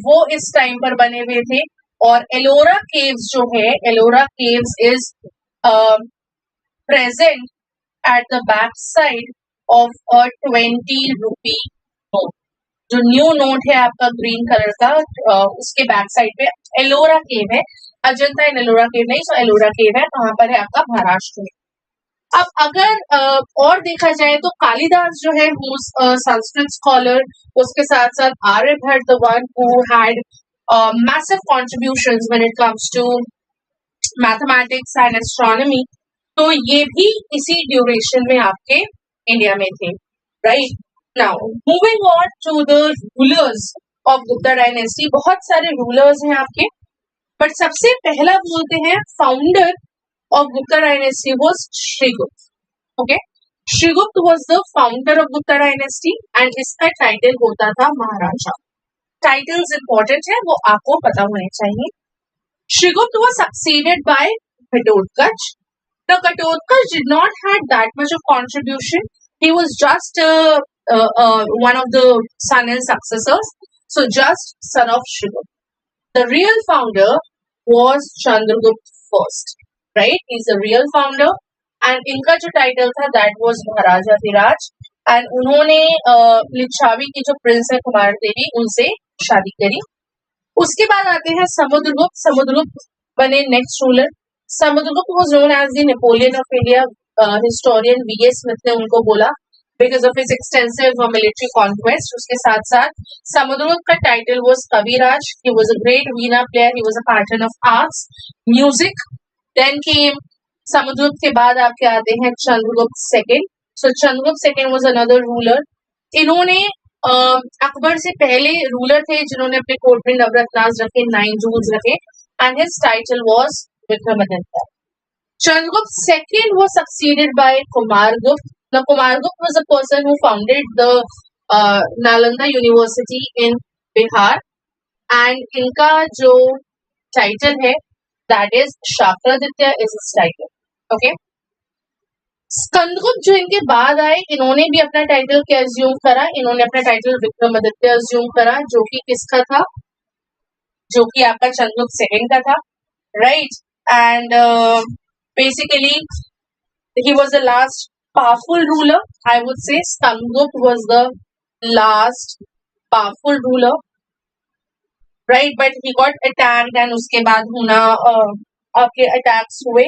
वो इस time पर बने हुए थे. और एलोरा केव्स जो है, Ellora caves is present at the back side of a 20 rupee note. जो न्यू नोट है आपका ग्रीन कलर का, उसके बैक साइड पे एलोरा केव है. अजंता एंड एलोरा केव नहीं, सो एलोरा केव है. कहाँ पर है आपका? महाराष्ट्र में. अब अगर और देखा जाए तो कालिदास जो है, संस्कृत स्कॉलर, उसके साथ साथ Aryabhatta, the one who had massive contributions when it comes to mathematics and astronomy, तो ये भी इसी ड्यूरेशन में आपके इंडिया में थे, राइट? Now moving on to the rulers of Gupta dynasty. बहुत सारे रूलर्स हैं आपके, बट सबसे पहला बोलते हैं founder of Gupta dynasty was Shrigupta. Okay, Shrigupta was the founder of Gupta dynasty and इसका टाइटल होता था महाराजा. टाइटल्स इंपॉर्टेंट है, वो आपको पता होने चाहिए. Shrigupta was succeeded by Ghatotkacha. Now, Gatotkaч did not had that much of contribution. He was just one of the son and successors. So, just son of Shrigupta. The real founder was Chandragupta first, right? He's the real founder. And इनका जो title था, that was Maharaja Dhiraj. And उन्होंने लिच्छावी की जो Prince है कुमार देवी, उनसे शादी करी. उसके बाद आते हैं समुद्रगुप्त. समुद्रगुप्त बने next ruler. Samudragupta was known as the Napoleon of India. Historian V.A. Smith ने उनको बोला because of his extensive military conquest. उसके साथ साथ समुद्रगुप्त का title was Kaviraj. He was a great veena player. He was a patron of arts, music. Then came Samudragupta के बाद आपके आते हैं Chandragupta second. So Chandragupta second was another ruler. इन्होंने अकबर से पहले रूलर थे जिन्होंने अपने कोर्ट में नवरत्नास रखे, 9 jewels रखे, and his title was Vikramaditya. Chandragupta second was succeeded by Kumargupta. Now Kumargupta was a person who founded the Nalanda University in Bihar, and इनका जो title है, that is Shakraditya is his title. Okay. Skandagupta जो इनके बाद आए, इन्होंने भी अपना टाइटल क्या अज्यूम करा? इन्होंने अपना टाइटल विक्रमादित्य अज्यूम करा, जो कि किसका था? जो कि आपका चंद्रगुप्त सेकंड का था, right? And basically he was the last powerful ruler. I would say Chandragupta was the last powerful ruler, right? But he got attacked and उसके बाद हुना आपके attacks हुए,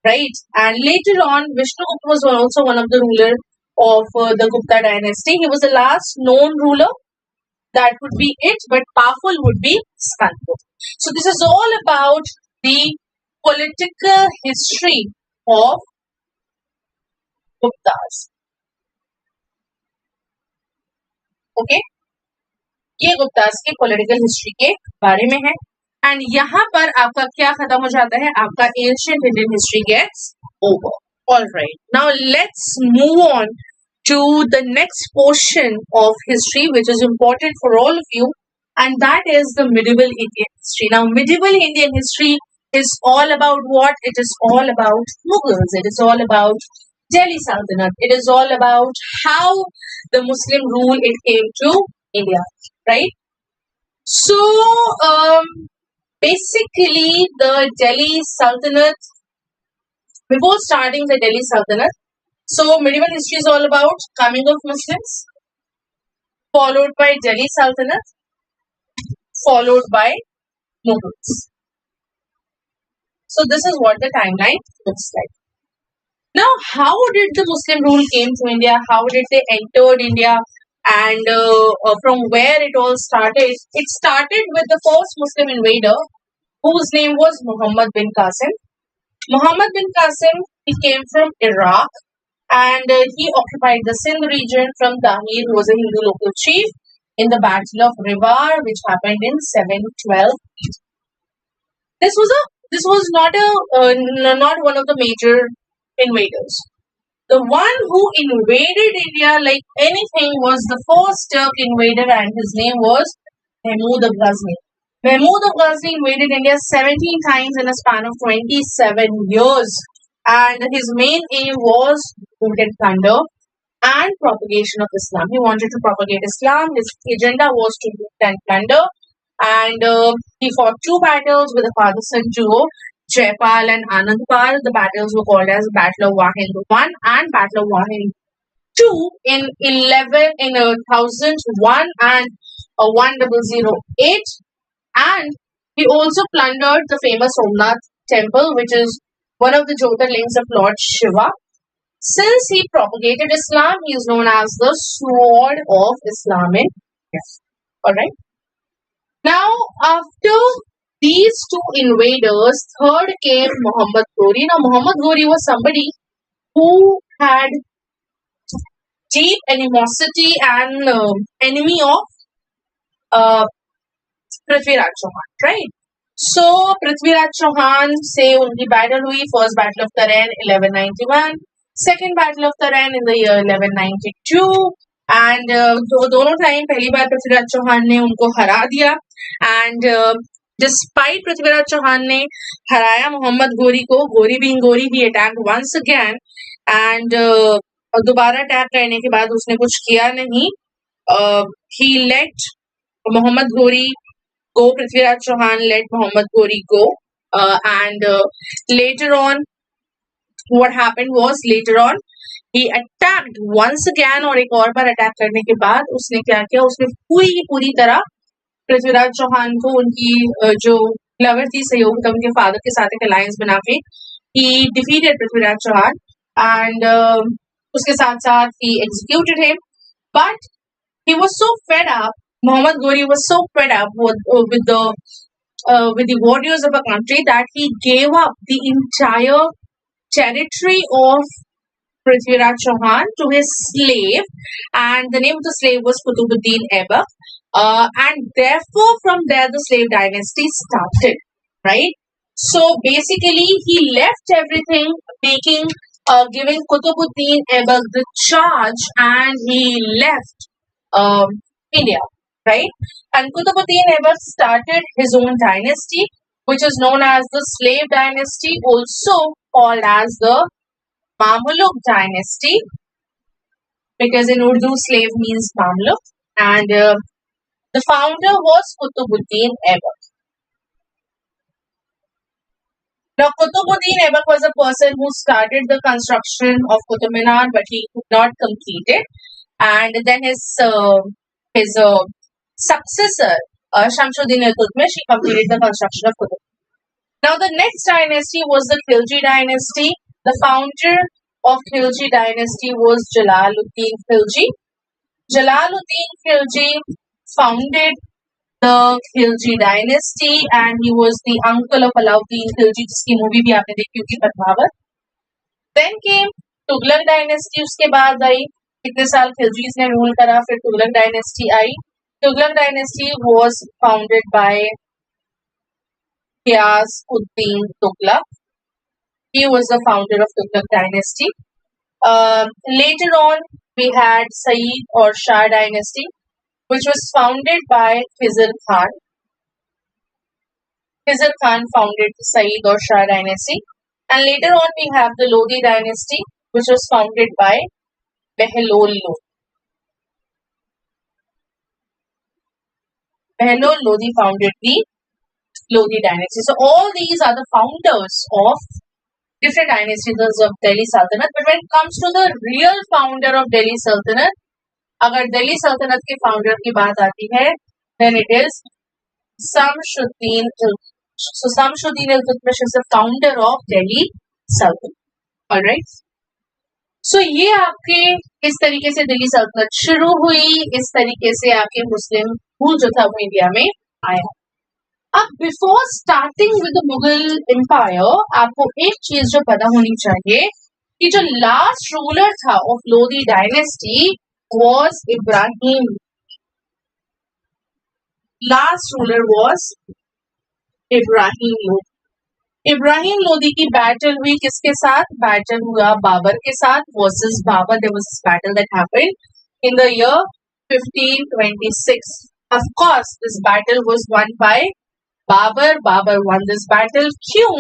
right? And later on Vishnugupta was also one of the ruler of the Gupta dynasty. He was the last known ruler. That would be it, but powerful would be Chandragupta. So this is all about the political history of Guptas. Okay, ये गुप्तास की political history के बारे में है. And यहाँ पर आपका क्या खत्म हो जाता है? आपका ancient Indian history gets over. Alright, now let's move on to the next portion of history, which is important for all of you, and that is the medieval Indian history. Now, medieval Indian history is all about what? It is all about Mughals. It is all about Delhi Sultanate. It is all about how the Muslim rule it came to India, right? So, basically, the Delhi Sultanate. Before starting the Delhi Sultanate, so medieval history is all about coming of Muslims, followed by Delhi Sultanate, followed by Mughals. So this is what the timeline looks like. Now, how did the Muslim rule came to India? How did they entered India? And from where it all started, it started with the first Muslim invader whose name was Muhammad bin Qasim. Muhammad bin Qasim, he came from Iraq, and he occupied the Sindh region from Dahir, who was a Hindu local chief, in the Battle of Rivar, which happened in 712. This was not not one of the major invaders. The one who invaded India like anything was the first Turk invader, and his name was Mahmud of Ghazni. Mahmud of Ghazni invaded India 17 times in a span of 27 years, and his main aim was loot and plunder and propagation of Islam. He wanted to propagate Islam. His agenda was to loot and plunder, and he fought two battles with a father-son duo, Jaipal and Anandpal. The battles were called as Battle of Wahind I and Battle of Wahind II in 1001 and 1008. And he also plundered the famous Somnath temple, which is one of the Jyotirlings of Lord Shiva. Since he propagated Islam, he is known as the Sword of Islam in India. Alright. Now, after these two invaders, third came Muhammad Ghori. Now, Muhammad Ghori was somebody who had deep animosity and enemy of Prithviraj Chauhan, right? So, Prithviraj Chauhan से उनकी battle हुई, first battle of Tarain 1191, second battle of Tarain in the year 1192, and दोनों time पहली बार पृथ्वीराज चौहान ने उनको हरा दिया, and despite Prithviraj Chauhan ने हराया मोहम्मद गोरी को, गोरी being गोरी, he attacked once again, and दोबारा अटैक करने के बाद उसने कुछ किया नहीं. He let Muhammad Ghori go. Prithviraj Chauhan let Muhammad Ghori go, and later on, what happened was later on he attacked once again, और एक और बार अटैक करने के बाद उसने क्या किया, उसने पूरी तरह पृथ्वीराज चौहान को उनकी जो लवर थी सहयोग था उनके फादर के साथ एक अलायंस बना के he defeated Prithviraj Chauhan, and उसके साथ साथ he executed him, but he was so fed up. Muhammad Ghori was so fed up with the warriors of a country that he gave up the entire territory of Prithviraj Chauhan to his slave, and the name of the slave was Qutubuddin Aibak, and therefore from there the slave dynasty started, right? So basically he left everything, giving Qutubuddin Aibak the charge, and he left India, right? And Qutubuddin Aibak started his own dynasty, which is known as the slave dynasty, also called as the Mamluk dynasty, because in Urdu slave means Mamluk, and the founder was Qutubuddin Aibak. Now, Qutubuddin Aibak was a person who started the construction of Qutub Minar, but he could not complete it, and then his successor, Shamsuddin al-Qutmish, he completed the construction of Qutub. Now, the next dynasty was the Khilji dynasty. The founder of Khilji dynasty was Jalaluddin Khilji. Jalaluddin Khilji founded the Khilji dynasty, and he was the uncle of Alauddin Khilji, जिसकी movie भी आपने देखी होगी Padmaavat. Then came Tughlaq dynasty. उसके बाद आई, कितने साल खिलजीज ने रूल करा, फिर Tughlaq dynasty I. Tughlaq dynasty was founded by Ghiyas-ud-Din Tughlaq. He was the founder of Tughlaq dynasty. Later on, we had Sayyid or Shah dynasty, which was founded by Khizr Khan. Khizr Khan founded the Sayyid or Shah dynasty. And later on, we have the Lodi dynasty, which was founded by Behlol Lodi. Behlol Lodi founded the Lodi dynasty. So all these are the founders of different dynasties of Delhi Sultanate. But when it comes to the real founder of Delhi Sultanate, अगर दिल्ली सल्तनत के founder की बात आती है, then it is Samshuddin. So Samshuddin al-Qutmish is the founder of Delhi Sultanate. All right. सो ये आपके इस तरीके से दिल्ली सल्तनत शुरू हुई, इस तरीके से आपके मुस्लिम रूल जो था वो इंडिया में आया। अब before starting with the Mughal empire, आपको एक चीज जो पता होनी चाहिए कि जो लास्ट रूलर था of Lodi dynasty was Ibrahim. Last ruler was Ibrahim Lodi. Ibrahim Lodi की बैटल हुई किसके साथ? बैटल हुआ बाबर के साथ versus Babur. There was this battle that happened in the year 1526. Of course, this battle was won by Babur. Babur won this battle. क्यों?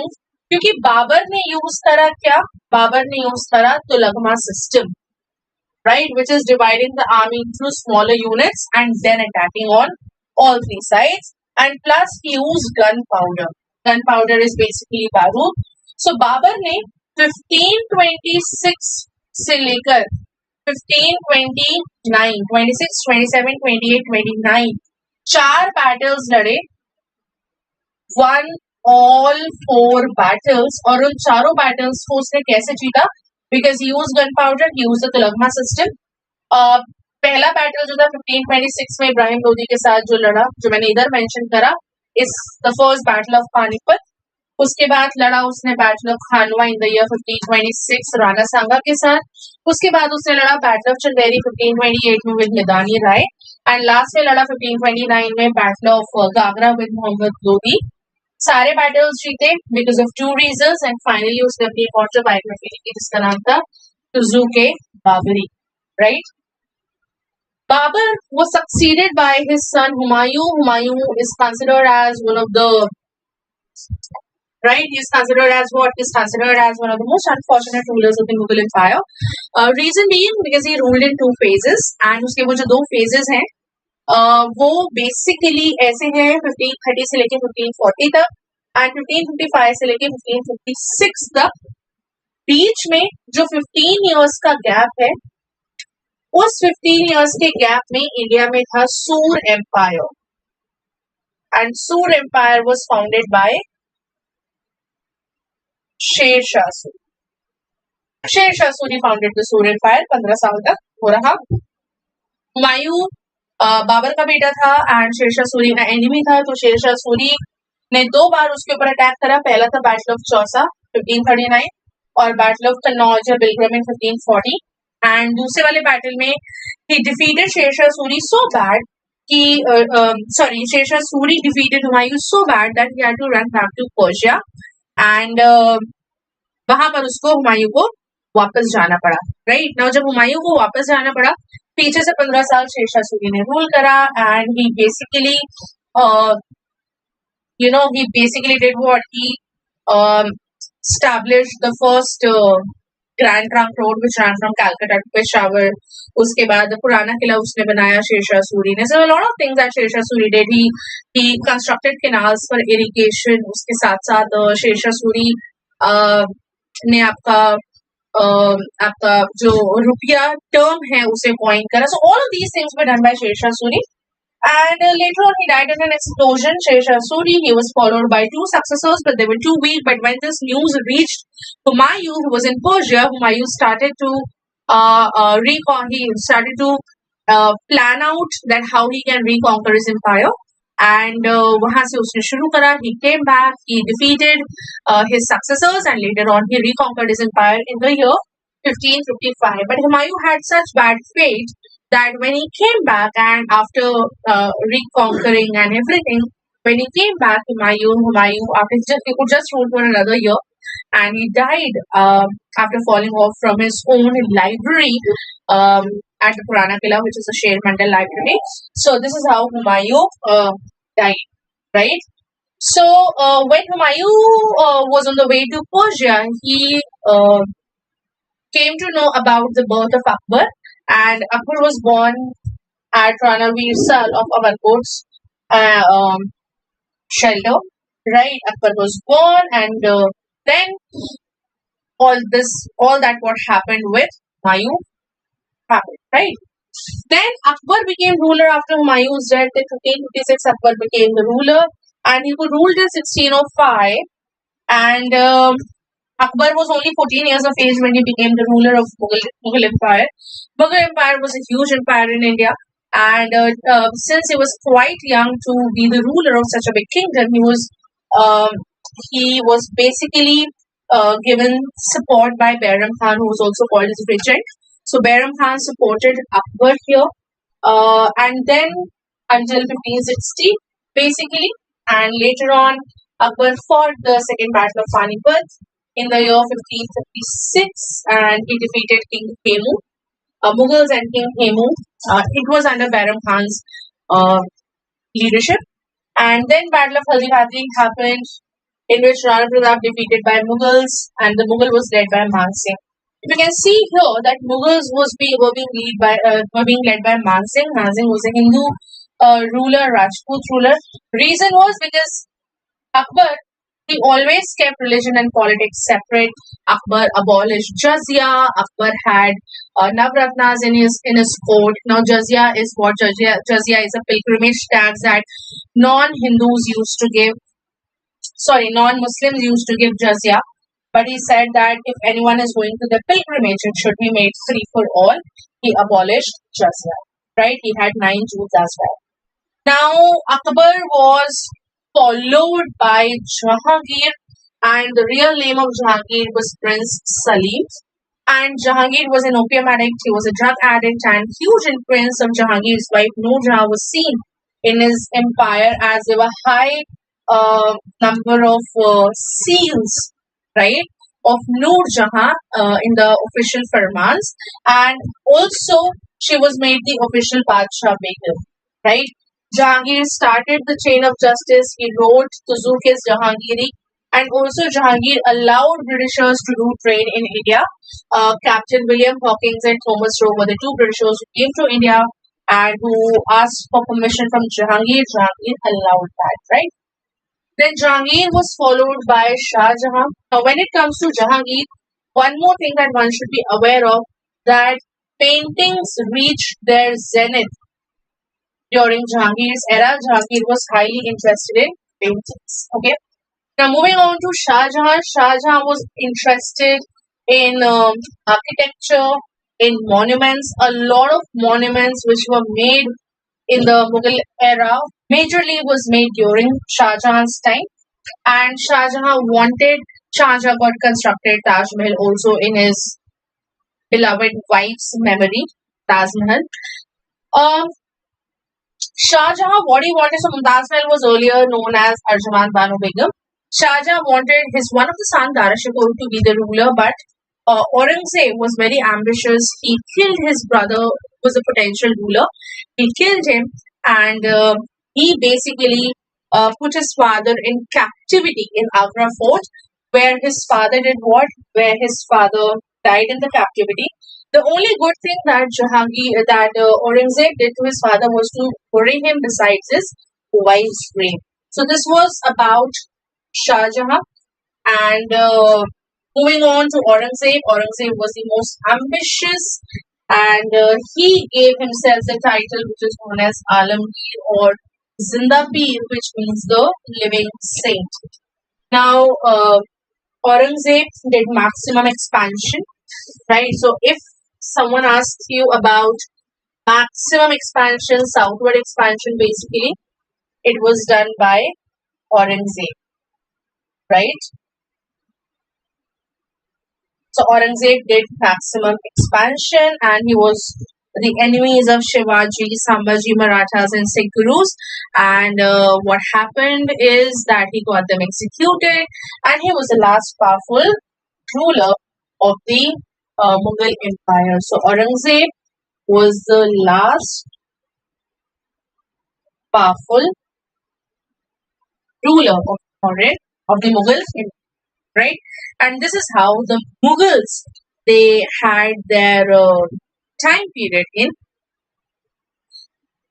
क्योंकि बाबर ने यूज करा क्या? बाबर ने यूज करा tulughma system, right, which is dividing the army into smaller units and then attacking on all three sides. And plus he used gunpowder. Gunpowder is basically बारूद. So Babar ने 1526 से लेकर 1529, 26, 27, 28, 29 4 battles लड़े. Won all 4 battles. और उन चारों battles को उसने कैसे जीता? Because he used gunpowder, he used the tulughma system. पहला बैटल जो था 1526 में इब्राहिम लोदी के साथ जो लड़ा, जो मैंने इधर मेंशन करा, इस the first battle of Panipat. उसके बाद लड़ा उसने battle of Khanwa in the year 1526 Rana Sanga के साथ. उसके बाद उसने लड़ा बैटल ऑफ चंदेरी 1528 में with Medini Rai. And last में लड़ा 1529 में battle of Ghaghra with Mohammad Lodi. सारे बैटल्स जीते because of 2 reasons. And finally उसने अपनी ऑटोबायोग्राफी लिखी जिसका नाम था Tuzuk-e Babri, right. Babur was succeeded by his son Humayun. Humayun is considered as one of the, right, he is considered as what? Is considered as one of the most unfortunate rulers of the Mughal Empire. Reason being because he ruled in 2 phases. And उसके वो जो 2 phases हैं वो basically ऐसे हैं 1530 से लेके 1540 तक and 1555 से लेके 1556 तक. बीच में जो 15 years का गैप है, उस 15 years के गैप में इंडिया में था सूर एम्पायर. एंड सूर empire was founded by Sher Shah Suri. Sher Shah Suri founded the सूर एम्पायर. 15 साल तक हो रहा. हुमायूं बाबर का बेटा था एंड शेर शाह सूरी का एनिमी था. तो शेर शाह सूरी ने 2 बार उसके ऊपर अटैक करा. पहला था बैटल ऑफ चौसा 1539 और battle of Kannauj Bilgram in 1540. And दूसरे वाले बैटल में he defeated Sher Shah Suri so bad कि Sher Shah Suri defeated Humayun so bad that he had to run back to Persia. And वहां पर उसको हुमायूं को वापस जाना पड़ा, राइट. नाउ जब हुमायूं को वापस जाना पड़ा, पीछे से 15 साल शेरशाह सूरी ने रूल करा. And he basically he basically did what? He established the first grand trunk road which ran from Calcutta to Peshawar. उसके बाद पुराना किला उसने बनाया शेरशाह सूरी ने. So a lot of things that Sher Shah Suri did. He constructed canals for irrigation. उसके साथ साथ शेरशाह सूरी ने आपका जो रुपया टर्म है उसे कॉइन करा. So all of these things were done by Sher Shah Suri. And later on, he died in an explosion. Shersha Suri, he was followed by 2 successors, but they were too weak. But when this news reached Humayun, who was in Persia, Humayun started to he started to plan out that how he can reconquer his empire. And वहाँ से उसने शुरू करा. He came back, he defeated his successors, and later on he reconquered his empire in the year 1555. But Humayun had such bad fate that when he came back and after reconquering and everything, when he came back, Humayun after he could just rule for another year, and he died after falling off from his own library at the Purana Killa, which is a Sher Mandal library. So this is how Humayun died, right? So when Humayun was on the way to Persia, he came to know about the birth of Akbar. And Akbar was born at Ranavir Sal of Amarkot's shelter, right? Akbar was born, and then all that what happened with Humayun happened, right? Then Akbar became ruler after Humayun's death. In 1556, Akbar became the ruler, and he could rule till 1605. And Akbar was only 14 years of age when he became the ruler of Mughal Empire. Mughal Empire was a huge empire in India, and since he was quite young to be the ruler of such a big kingdom, um, he was basically given support by Behram Khan, who was also called his regent. So Behram Khan supported Akbar here, and then until 1560, basically, and later on, Akbar fought the Second Battle of Panipat in the year 1556, and he defeated King Hemu, Mughals and King Hemu. It was under Behram Khan's uh, leadership. And then Battle of Haldi happened, in which Rana Pratap defeated by Mughals, and the Mughal was led by Man Singh. You can see here that Mughals were being led by Man Singh. Man Singh was a Hindu ruler, Rajput ruler. Reason was because Akbar, he always kept religion and politics separate. Akbar abolished jizya. Akbar had navratnas in his court. Now jizya is what? Jizya is a pilgrimage tax that non-Hindus used to give. Sorry, non-Muslims used to give jizya. But he said that if anyone is going to the pilgrimage, it should be made free for all. He abolished jizya. Right? He had 9 Jews as well. Now, Akbar was followed by Jahangir, and the real name of Jahangir was Prince Salim. And Jahangir was an opium addict, he was a drug addict, and huge influence of Jahangir's wife Noor Jahan was seen in his empire, as there were high number of seals, right, of Noor Jahan in the official farmans, and also she was made the official Badshah Begum, right. Jahangir started the chain of justice. He wrote Tuzuk-e Jahangiri, and also Jahangir allowed Britishers to do trade in India. Captain William Hawkins and Thomas Roe were the two Britishers who came to India and who asked for permission from Jahangir. Jahangir allowed that, right? Then Jahangir was followed by Shah Jahan. Now, when it comes to Jahangir, one more thing that one should be aware of, that paintings reached their zenith during Jahangir's era. Jahangir was highly interested in paintings. Okay. Now, moving on to Shah Jahan. Shah Jahan was interested in architecture, in monuments. A lot of monuments which were made in the Mughal era majorly was made during Shah Jahan's time. And Shah Jahan got constructed Taj Mahal also in his beloved wife's memory, Taj Mahal. Shah Jahan, what he wanted, so Mumtaz Mahal was earlier known as Arjaman Banu Begum. Shah Jahan wanted his one of the son, Dara Shikoh, to be the ruler, but Aurangzeb was very ambitious. He killed his brother, who was a potential ruler. He killed him, and he basically put his father in captivity in Agra fort, where his father did what? Where his father died in the captivity. The only good thing that Aurangzeb did to his father was to bury him beside his wife's grave. So this was about Shah Jahan. And moving on to Aurangzeb, Aurangzeb was the most ambitious, and he gave himself the title which is known as Alamgir or Zinda Pir, which means the living saint. Now, Aurangzeb did maximum expansion, right? So if someone asks you about maximum expansion, southward expansion, basically, it was done by Aurangzeb, right? So Aurangzeb did maximum expansion, and he was the enemies of Shivaji, Sambhaji, Marathas, and Sikh Gurus. And what happened is that he got them executed, and he was the last powerful ruler of the Mughal Empire. So Aurangzeb was the last powerful ruler of the Mughal Empire, right? And this is how the Mughals, they had their time period in.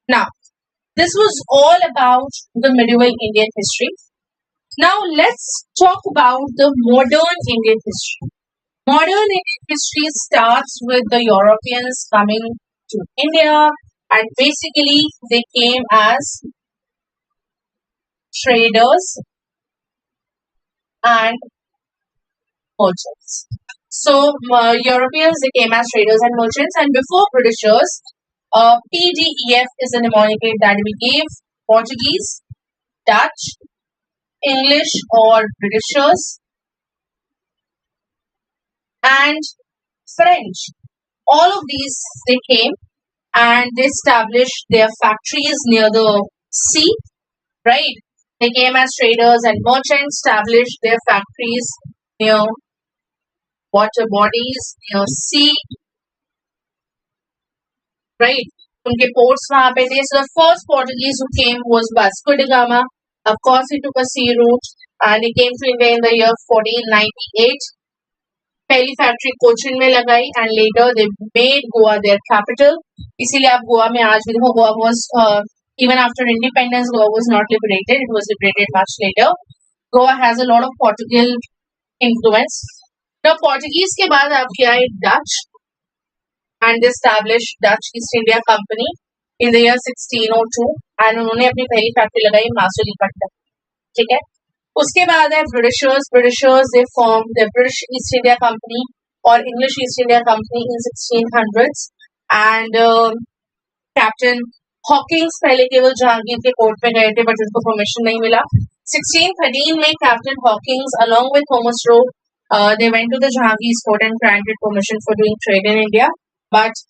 Now, this was all about the medieval Indian history. Now, let's talk about the modern Indian history. Modern Indian history starts with the Europeans coming to India, and basically they came as traders and merchants. So Europeans, they came as traders and merchants, and before Britishers, PDF is a mnemonic that we gave Portuguese, Dutch, English or Britishers, and French. All of these, they came and they established their factories near the sea, right? They came as traders and merchants, established their factories near water bodies, near sea, right? उनके ports वहाँ पे थे. So the first Portuguese who came was Vasco da Gama. Of course, he took a sea route and he came to India in the year 1498. पहली factory Cochin में लगाई and later they made Goa their capital. इसीलिए आप गोवा में आज भी देखो, Goa was even after independence, Goa was not liberated. It was liberated much later. Goa has a lot of Portugal influence. Now Portuguese के बाद आपके आए Dutch and they established Dutch East India Company in the year 1602 and उन्होंने अपनी पहली factory लगाई मासुलीपट्टनम. ठीक है. उसके बाद है Britishers they formed the British East India Company or English East India Company in 1600s and Captain Hawkins पहले केवल जहांगीर के कोर्ट में गए थे बट उनको परमिशन नहीं मिला. 1613 में Captain Hawkins along with Thomas Roe they went to the Jahangir's court and granted permission for doing trade in India, but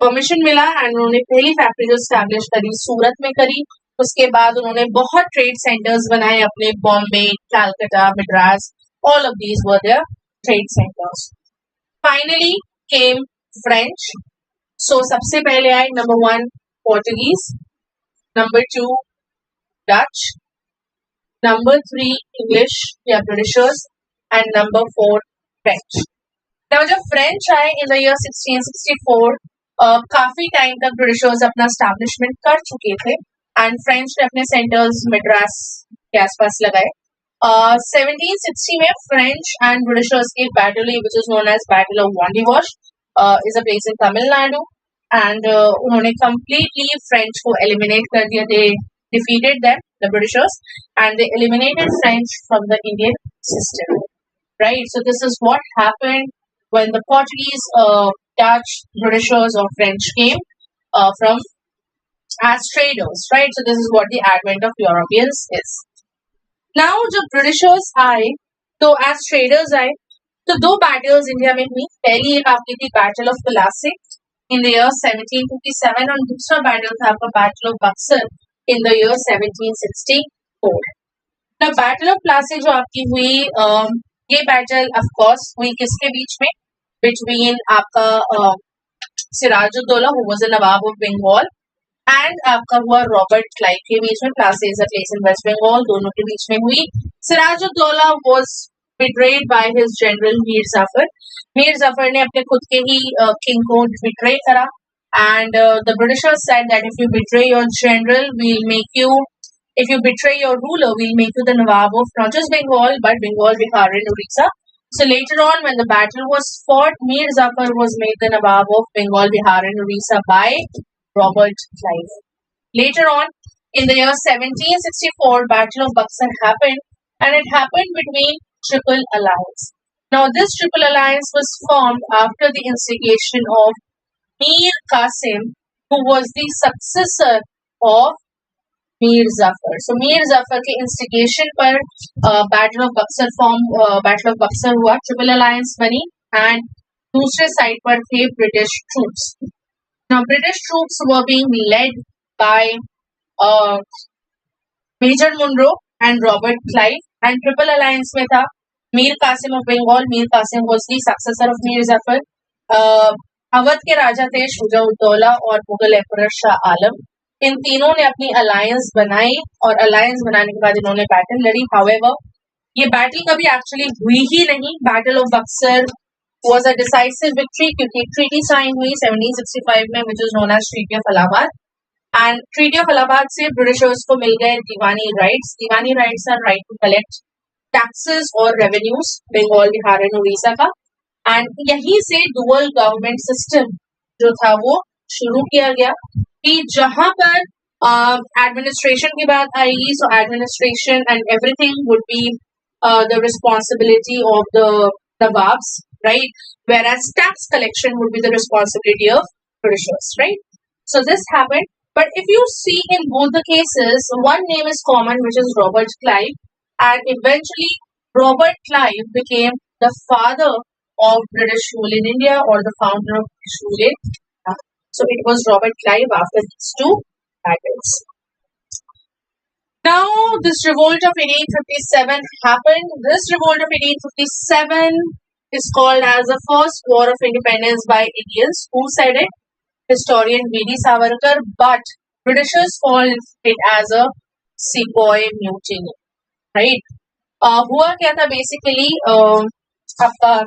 permission मिला and उन्होंने पहली फैक्ट्री जो establish करी सूरत में करी. उसके बाद उन्होंने बहुत ट्रेड सेंटर्स बनाए अपने, Bombay, Calcutta, Madras, all of these were their trade centers. Finally came French. So सबसे पहले आए number 1 Portuguese, number 2 Dutch, number 3 English या Britishers and number 4 French. Now जब French आए in the year 1664 काफी टाइम तक Britishers अपना establishment कर चुके थे and French ने अपने centers मद्रास के आसपास लगाए. 1760 में French and Britishers की battle हुई which is known as Battle of Wandiwash, is a place in Tamil Nadu and उन्होंने completely French को eliminate कर दिया. They defeated them, the Britishers, and they eliminated French from the Indian system, right? So this is what happened when the Portuguese, Dutch, Britishers or French came from as traders, right? So this is what the advent of Europeans is. Now जब Britishers आए तो as traders आए तो दो battles India में हुई. पहली एक आपकी थी Battle of Plassey in the year 1757 और दूसरा battle था आपका Battle of Buxar in the year 1764. The Battle of Plassey जो आपकी हुई ये battle of course हुई किसके बीच में? Between आपका Siraj-ud-Daulah who was a Nawab of Bengal and आपका हुआ रॉबर्ट क्लाइव के बीच में. Plassey is a place in West Bengal, दोनों के बीच में हुई. Sirajuddaulah was betrayed by his general Mir Jafar. Mir Jafar ने अपने खुद के ही किंग को betray करा and the Britishers said that if you betray your general we'll make you, if you betray your ruler we'll make you the Nawab of not just Bengal but Bengal, Bihar and Orissa. So later on when the battle was fought, Mir Zafar was made the Nawab of Bengal, Bihar and Orissa by Robert Clive. Later on, in the year 1764, Battle of Buxar happened and it happened between Triple Alliance. Now this Triple Alliance was formed after the instigation of Mir Qasim, who was the successor of Mir Zafar. So Mir Zafar के instigation पर Battle of Buxar हुआ, Triple Alliance बनी and दूसरे side पर थे British troops. Now British troops were being led by Major Munro and Robert Clive and Triple Alliance में था Mir Qasim of Bengal. Mir Qasim was the successor of Mir Zafar. Awadh के राजा थे शुजा-उद-दौला और Mughal emperor Shah Alam. इन तीनों ने अपनी अलायंस बनाई और अलायंस बनाने के बाद इन्होंने बैटल लड़ी. However, ये बैटल कभी एक्चुअली हुई ही नहीं. Battle of Buxar was a decisive victory क्योंकि treaty sign हुई 1765 में which is known as Treaty of Allahabad. And Treaty of Allahabad से Britishers को मिल गए दीवानी rights. Deewani rights are right to collect taxes or revenues Bengal, Bihar and Orissa का. And यहीं से dual government system जो था वो शुरू किया गया कि जहाँ पर administration की बात आएगी so administration and everything would be the responsibility of the Nawabs, right? Whereas tax collection would be the responsibility of Britishers, right? So this happened. But if you see in both the cases, one name is common, which is Robert Clive, and eventually Robert Clive became the father of British rule in India, or the founder of British rule in India. So it was Robert Clive after these two battles. Now, this revolt of 1857 happened. This revolt of 1857 is called as the first war of independence by Indians. Who said it? Historian V.D. Savarkar, but Britishers called it as a sepoy mutiny, right? हुआ क्या था basically? आपका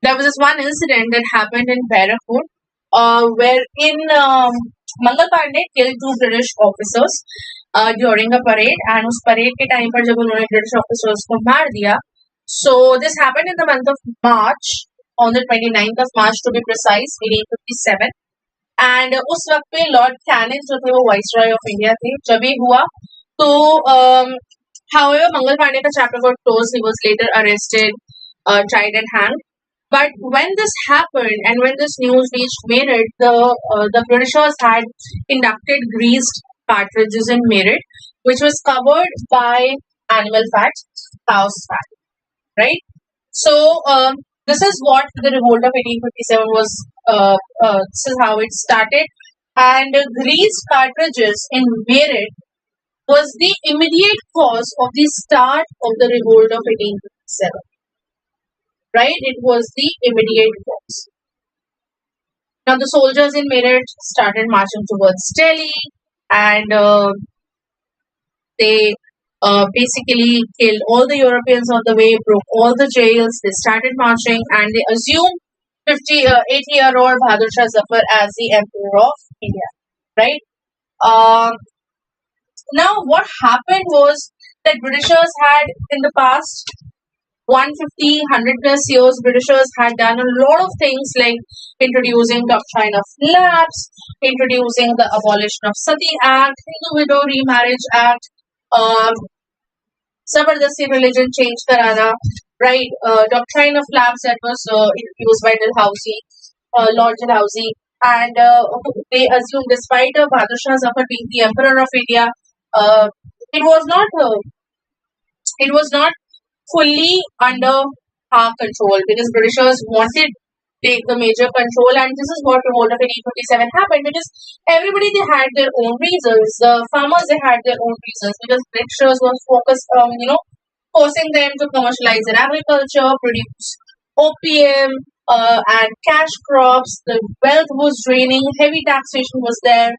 there was this one incident that happened in Barakpur, wherein Mangal Pandey killed two British officers during a parade, and उस parade के time पर जब उन्होंने British officers को मार दिया, so this happened in the month of March, on the 29th of March to be precise, 1857. And उस वक्त पे लॉर्ड कैनिंग जो थे वो वाइसरॉय ऑफ इंडिया थे जब ये हुआ तो however मंगल पांडे का chapter got closed. He was later arrested, tried and hanged. But when this happened and when this news reached Meerut, the Britishers had inducted greased cartridges in Meerut, which was covered by animal fat, cow's fat, right? So this is what the revolt of 1857 was. This is how it started, and greased cartridges in Meerut was the immediate cause of the start of the revolt of 1857. Right, it was the immediate cause. Now the soldiers in Meerut started marching towards Delhi, and they basically killed all the Europeans on the way, broke all the jails. They started marching, and they assumed 80-year-old Bahadur Shah Zafar as the emperor of India. Right. Now what happened was that Britishers had in the past 150, 100 plus years, Britishers had done a lot of things like introducing doctrine of lapse, introducing the abolition of Sati Act, Hindu Widow Remarriage Act, Zabardasti religion change karana, right? Doctrine of lapse that was introduced by Dalhousie, Lord Dalhousie, and they assumed, despite Bahadur Shah Zafar being the emperor of India, it was not fully under our control, because Britishers wanted to take the major control, and this is what revolt of 1857 happened, because everybody, they had their own reasons. The farmers, they had their own reasons, because Britishers were focused on forcing them to commercialize their agriculture, produce opium and cash crops. The wealth was draining, heavy taxation was there.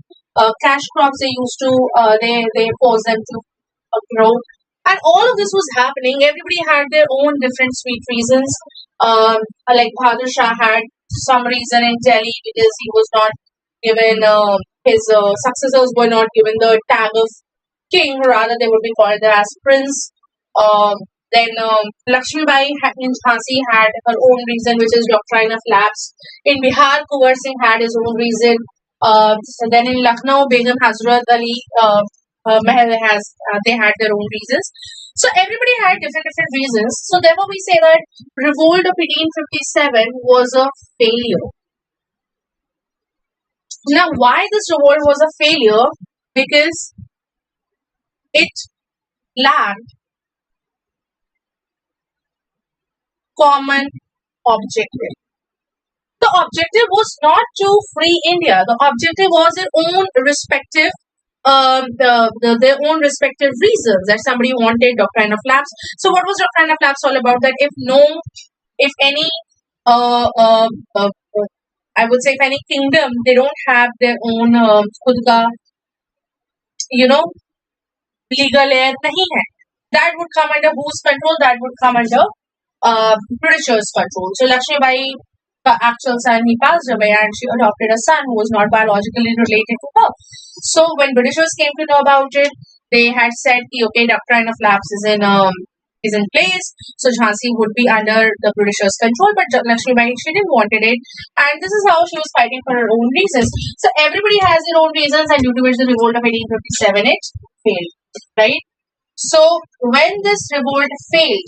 Cash crops, they used to they forced them to grow. And all of this was happening. Everybody had their own different sweet reasons. Like Bahadur Shah had some reason in Delhi because he was not given, his successors were not given the tag of king, rather they would be called as prince. Then Lakshmi Bai in Jhansi had her own reason, which is doctrine of lapse. In Bihar, Kunwar Singh had his own reason. So then in Lucknow, Begum Hazrat Ali Mahal they had their own reasons. So everybody had different reasons. So therefore we say that revolt of 1857 was a failure. Now why this revolt was a failure? Because it lacked common objective. The objective was not to free India. The objective was their own respective their own respective reasons, that somebody wanted doctrine of lapse. So what was doctrine of lapse all about? That if any I would say if any kingdom, they don't have their own खुद का legal air nahi hai, that would come under whose control? That would come under Britishers' control. So Lakshmi Bai, her actual son, he passed away, and she adopted a son who was not biologically related to her. So when Britishers came to know about it, they had said, okay, doctrine of lapse is in is in place. So Jhansi would be under the Britishers' control, but Lakshmi Bai, she didn't wanted it, and this is how she was fighting for her own reasons. So everybody has their own reasons, and due to which the revolt of 1857 it failed, right? So when this revolt failed,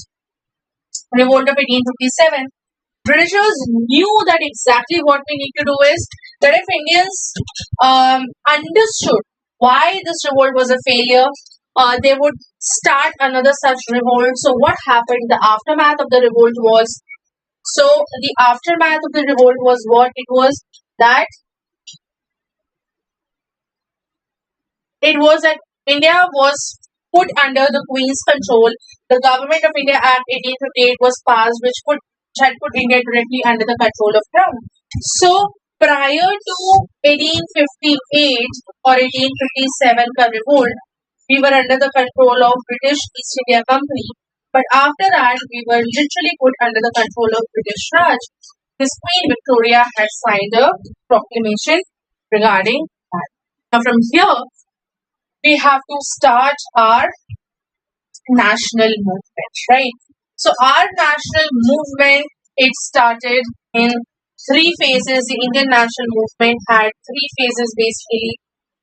revolt of 1857, Britishers knew that exactly what we need to do is that if Indians understood why this revolt was a failure, they would start another such revolt. So what happened? The aftermath of the revolt was what it was, that it was that India was put under the Queen's control. The Government of India Act 1858 was passed, which had put India directly under the control of Crown. So prior to 1858 or 1857 ka revolt, we were under the control of British East India Company. But after that, we were literally put under the control of British Raj. This Queen Victoria had signed a proclamation regarding that. Now from here, we have to start our national movement, right? So our national movement, it started in three phases. The Indian national movement had three phases basically.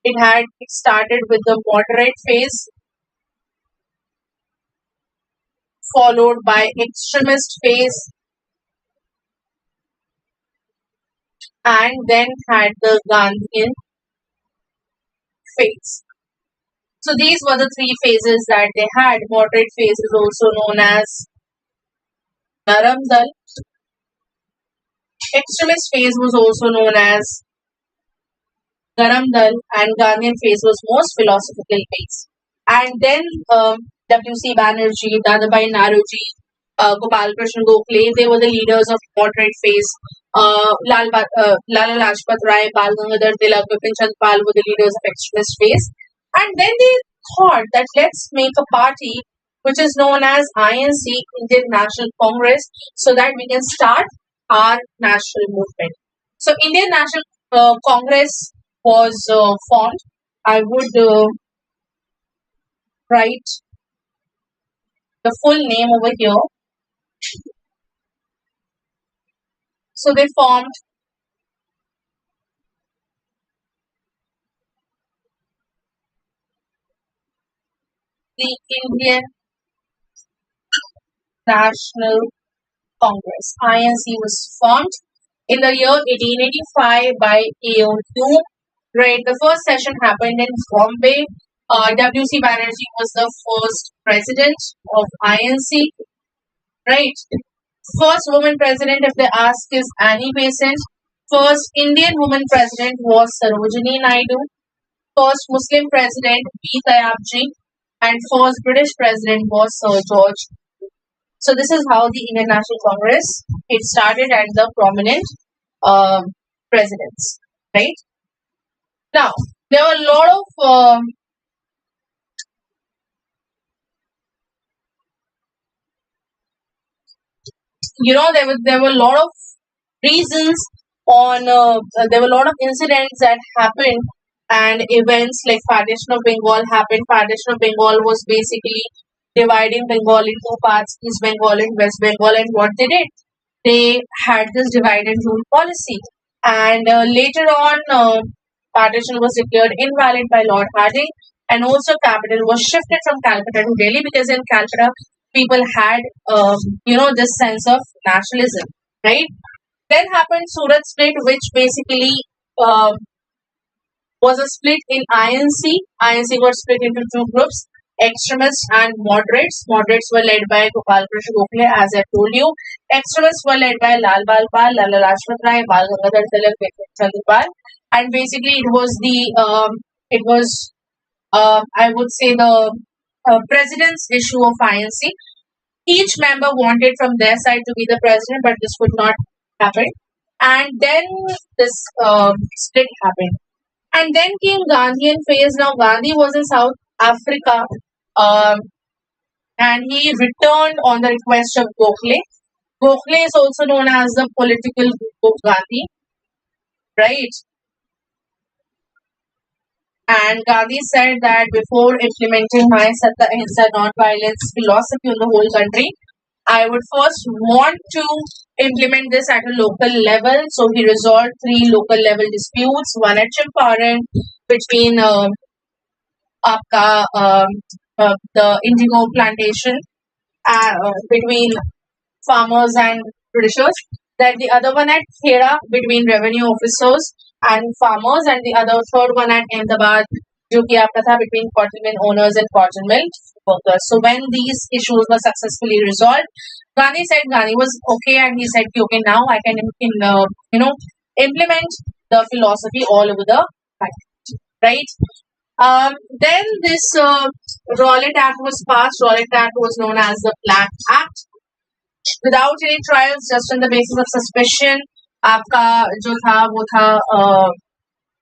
It started with the moderate phase, followed by extremist phase, and then had the Gandhian phase. So these were the three phases that they had. Moderate phase is also known as Naram Dal. Extremist phase was also known as Garam Dal, and Gandhian phase was most philosophical phase. And then W.C. Banerjee, Dadabhai Naroji, Gopal Krishna Gokhale, they were the leaders of moderate phase. Lala Lajpat Rai, Bal Gangadhar Tilak, Bipin Chand Pal were the leaders of extremist phase. And then they thought that let's make a party which is known as INC, Indian National Congress, so that we can start our national movement. So Indian National Congress was formed. I would write the full name over here. So they formed the Indian National Congress. INC was formed in the year 1885 by A.O. Hume. Right, the first session happened in Bombay. W.C. Banerjee was the first president of INC. Right, first woman president, if they ask, is Annie Besant. First Indian woman president was Sarojini Naidu. First Muslim president, B. Tayabji. And first British president was Sir George. So this is how the Indian National Congress, it started, and the prominent presidents, right? Now, there were a lot of there were a lot of reasons on there were a lot of incidents that happened, and events like partition of Bengal happened. Partition of Bengal was basically dividing Bengal in two parts, East Bengal and West Bengal, and what they did, they had this divide and rule policy, and later on partition was declared invalid by Lord Hardinge, and also capital was shifted from Calcutta to Delhi, because in Calcutta people had this sense of nationalism, right? Then happened Surat split, which basically was a split in INC. INC got split into two groups, extremists and moderates. Moderates were led by Gopal Krishna Gokhale, as I told you. Extremists were led by Lal Bal Pal, Lala Lajpat Rai, Bal Gangadhar Tilak, Bipin Chandra Pal. And basically I would say the president's issue of INC. Each member wanted from their side to be the president, but this could not happen. And then this split happened. And then came Gandhian phase. Now Gandhi was in South Africa, and he returned on the request of Gokhale. Gokhale is also known as the political group of Gandhi, right? And Gandhi said that before implementing my Satta Ahimsa non-violence philosophy on the whole country, I would first want to implement this at a local level. So he resolved 3 local level disputes, one at Champaran between आपका the indigo plantation between farmers and Britishers. Then the other one at Khera between revenue officers and farmers, and the other third one at Ahmedabad, जो कि आपका था between cotton mill owners and cotton mill workers. So when these issues were successfully resolved, Gandhi said Gandhi was okay, and he said, okay, now I can implement the philosophy all over the country, right? Then this Rowlatt Act was passed. Rowlatt Act was known as the CLAT Act. Without any trials, just on the basis of suspicion, आपका जो था वो था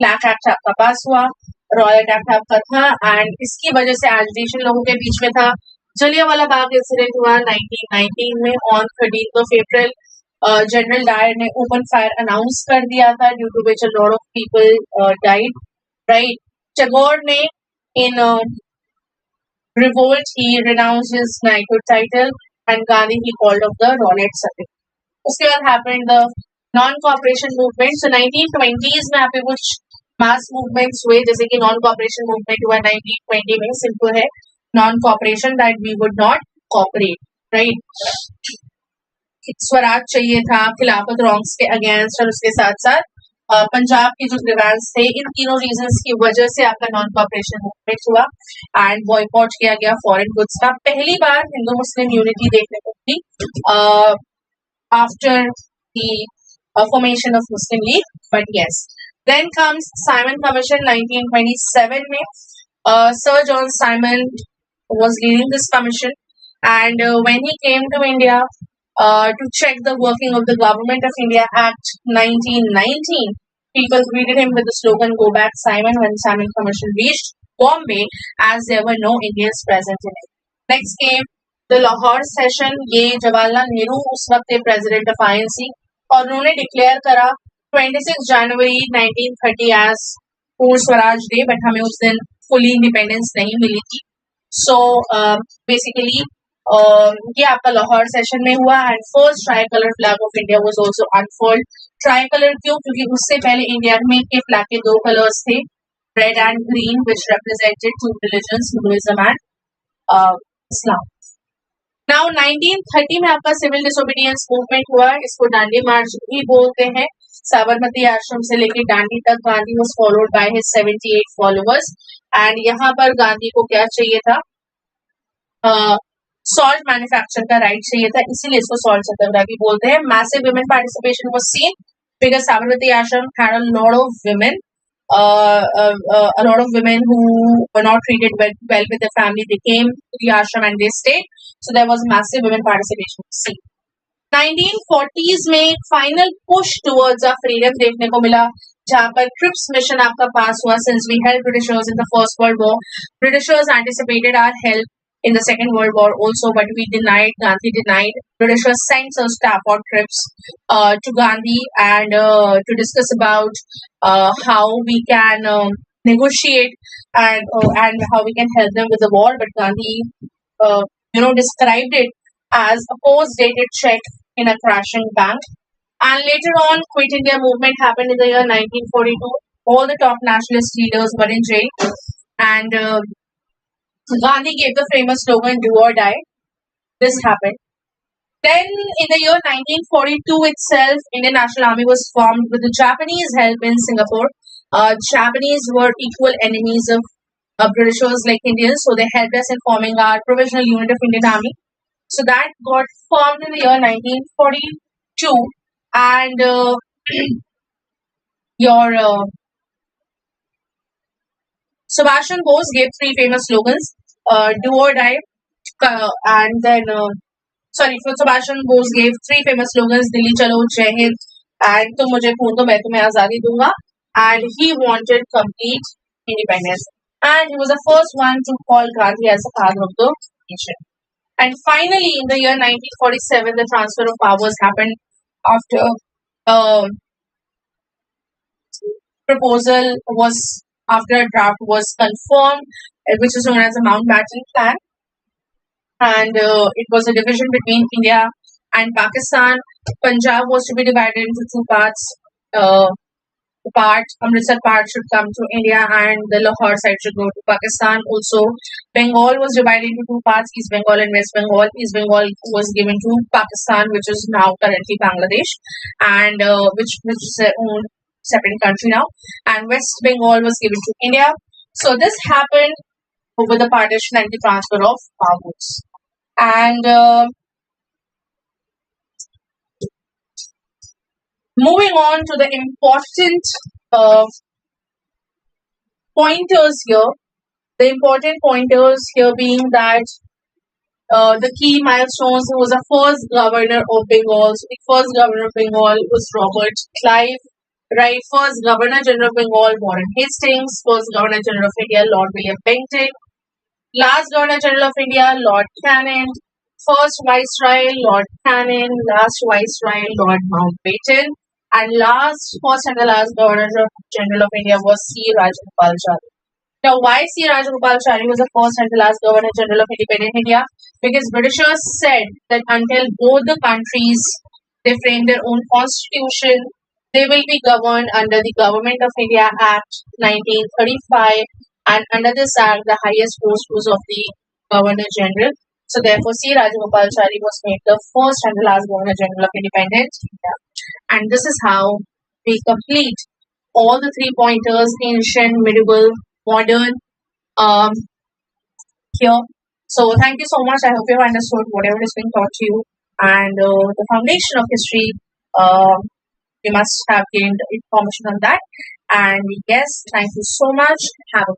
CLAT Act आपका पास हुआ, Rowlatt Act आपका था, and इसकी वजह से agitation लोगों के बीच में था. जलियांवाला बाग इंसिडेंट हुआ 1919 में on 13th of April. General Dyer ने open fire announce कर दिया था, due to which a lot of people died, right? Tagore ने in revolt he renounced his knighthood title, and Gandhi he called off the Rowlatt Certificate. उसके बाद happened the non-cooperation movement. So 1920s में आपके कुछ mass movements हुए, जैसे कि non-cooperation movement हुआ 1920 में. सिंपल है non-cooperation, that we would not cooperate, right? Swaraj चाहिए था, खिलाफत रॉन्ग्स के अगेंस्ट, और उसके साथ साथ पंजाब के जो ग्रीवेंस थे, इन तीनों रीजंस की वजह से आपका नॉन कॉपरेशन मूवमेंट हुआ एंड बॉयकॉट किया गया फॉरेन गुड्स का. पहली बार हिंदू मुस्लिम यूनिटी देखने को मिली after the formation of Muslim League, but yes. Then comes Simon Commission 1927 में. Sir John Simon was leading this commission, and when he came to India to check the working of the Government of India Act 1919, people greeted him with the slogan "Go back, Simon." When Simon Commission reached Bombay, as there were no Indians present in it. Next came the Lahore session. ये जवाहरलाल नेहरू उस वक्त थे president of INC, और उन्होंने declare करा 26 January 1930 as पूर्ण Swaraj day, but हमें उस दिन fully independence नहीं मिली थी. So basically ये आपका लाहौर सेशन में हुआ, and first try colour flag of India was also unfold. Try colour क्यों? क्योंकि उससे पहले इंडिया में के फ्लैग के 2 कलर्स थे, red and green, which represented 2 religions, Hinduism and Islam. Now 1930 में आपका सिविल डिसोबीडियंस मूवमेंट हुआ, इसको दांडी मार्च भी बोलते हैं. साबरमती आश्रम से लेकर दांडी तक Gandhi was followed by his 78 followers, and यहाँ पर गांधी को क्या चाहिए था? सॉल्ट मैन्युफैक्चर का राइट चाहिए था, इसीलिए इसको सॉल्ट सत्याग्रह भी बोलते हैं. Massive women participation was scene because Sabarmati Ashram had a lot of women, a lot of women who were not treated well with their family. They came to the ashram and they stayed, so there was massive women participation seen. 1940s में final push towards a freedom देखने को मिला, जहाँ पर trips mission आपका पास हुआ. Since we help Britishers in the first world war, Britishers anticipated our help in the Second World War also, but we denied. Gandhi denied. Britishers sent some staff on trips to Gandhi and to discuss about how we can negotiate and how we can help them with the war. But Gandhi, described it as a post-dated check in a crashing bank. And later on, Quit India movement happened in the year 1942. All the top nationalist leaders were in jail, and Gandhi gave the famous slogan "Do or die." This happened. Then, in the year 1942 itself, Indian National Army was formed with the Japanese help in Singapore. Japanese were equal enemies of Britishers like Indians, so they helped us in forming our provisional unit of Indian Army. So that got formed in the year 1942, and Subhash Chandra Bose gave 3 famous slogans: "Do or die," and then Subhash Chandra Bose gave 3 famous slogans: "Dilli Chalo," "Jai Hind," and "Tum mujhe khoon do, main tumhe azadi dunga." And he wanted complete independence, and he was the first one to call Gandhi as the father of the nation. And finally, in the year 1947, the transfer of powers happened after proposal was after a draft was confirmed, which is known as the Mountbatten Plan, and it was a division between India and Pakistan. Punjab was to be divided into two parts. The part Amritsar part should come to India, and the Lahore side should go to Pakistan. Also, Bengal was divided into two parts: East Bengal and West Bengal. East Bengal was given to Pakistan, which is now currently Bangladesh, and which is their own separate country now. And West Bengal was given to India. So this happened over the partition and the transfer of powers. And moving on to the important pointers here. The important pointers here being that the key milestones, who was the first governor of Bengal. So the first governor of Bengal was Robert Clive, right? First Governor General of Bengal, Warren Hastings. First Governor General of India, Lord William Bentinck. Last Governor General of India, Lord Canning. First Viceroy, Lord Canning. Last Viceroy, Lord Mountbatten. And first and the last Governor General of India was C. Rajagopalachari. Now, why C. Rajagopalachari was the first and the last Governor General of independent India? Because Britishers said that until both the countries they frame their own constitution, they will be governed under the Government of India Act 1935, and under this act, the highest post was of the Governor General. So therefore, C. Rajagopalachari was made the first and the last Governor General of independent India. And this is how we complete all the 3 pointers: ancient, medieval, modern, here. So thank you so much. I hope you have understood whatever is being taught to you, and the foundation of history. You must have gained information on that. And yes, thank you so much. Have a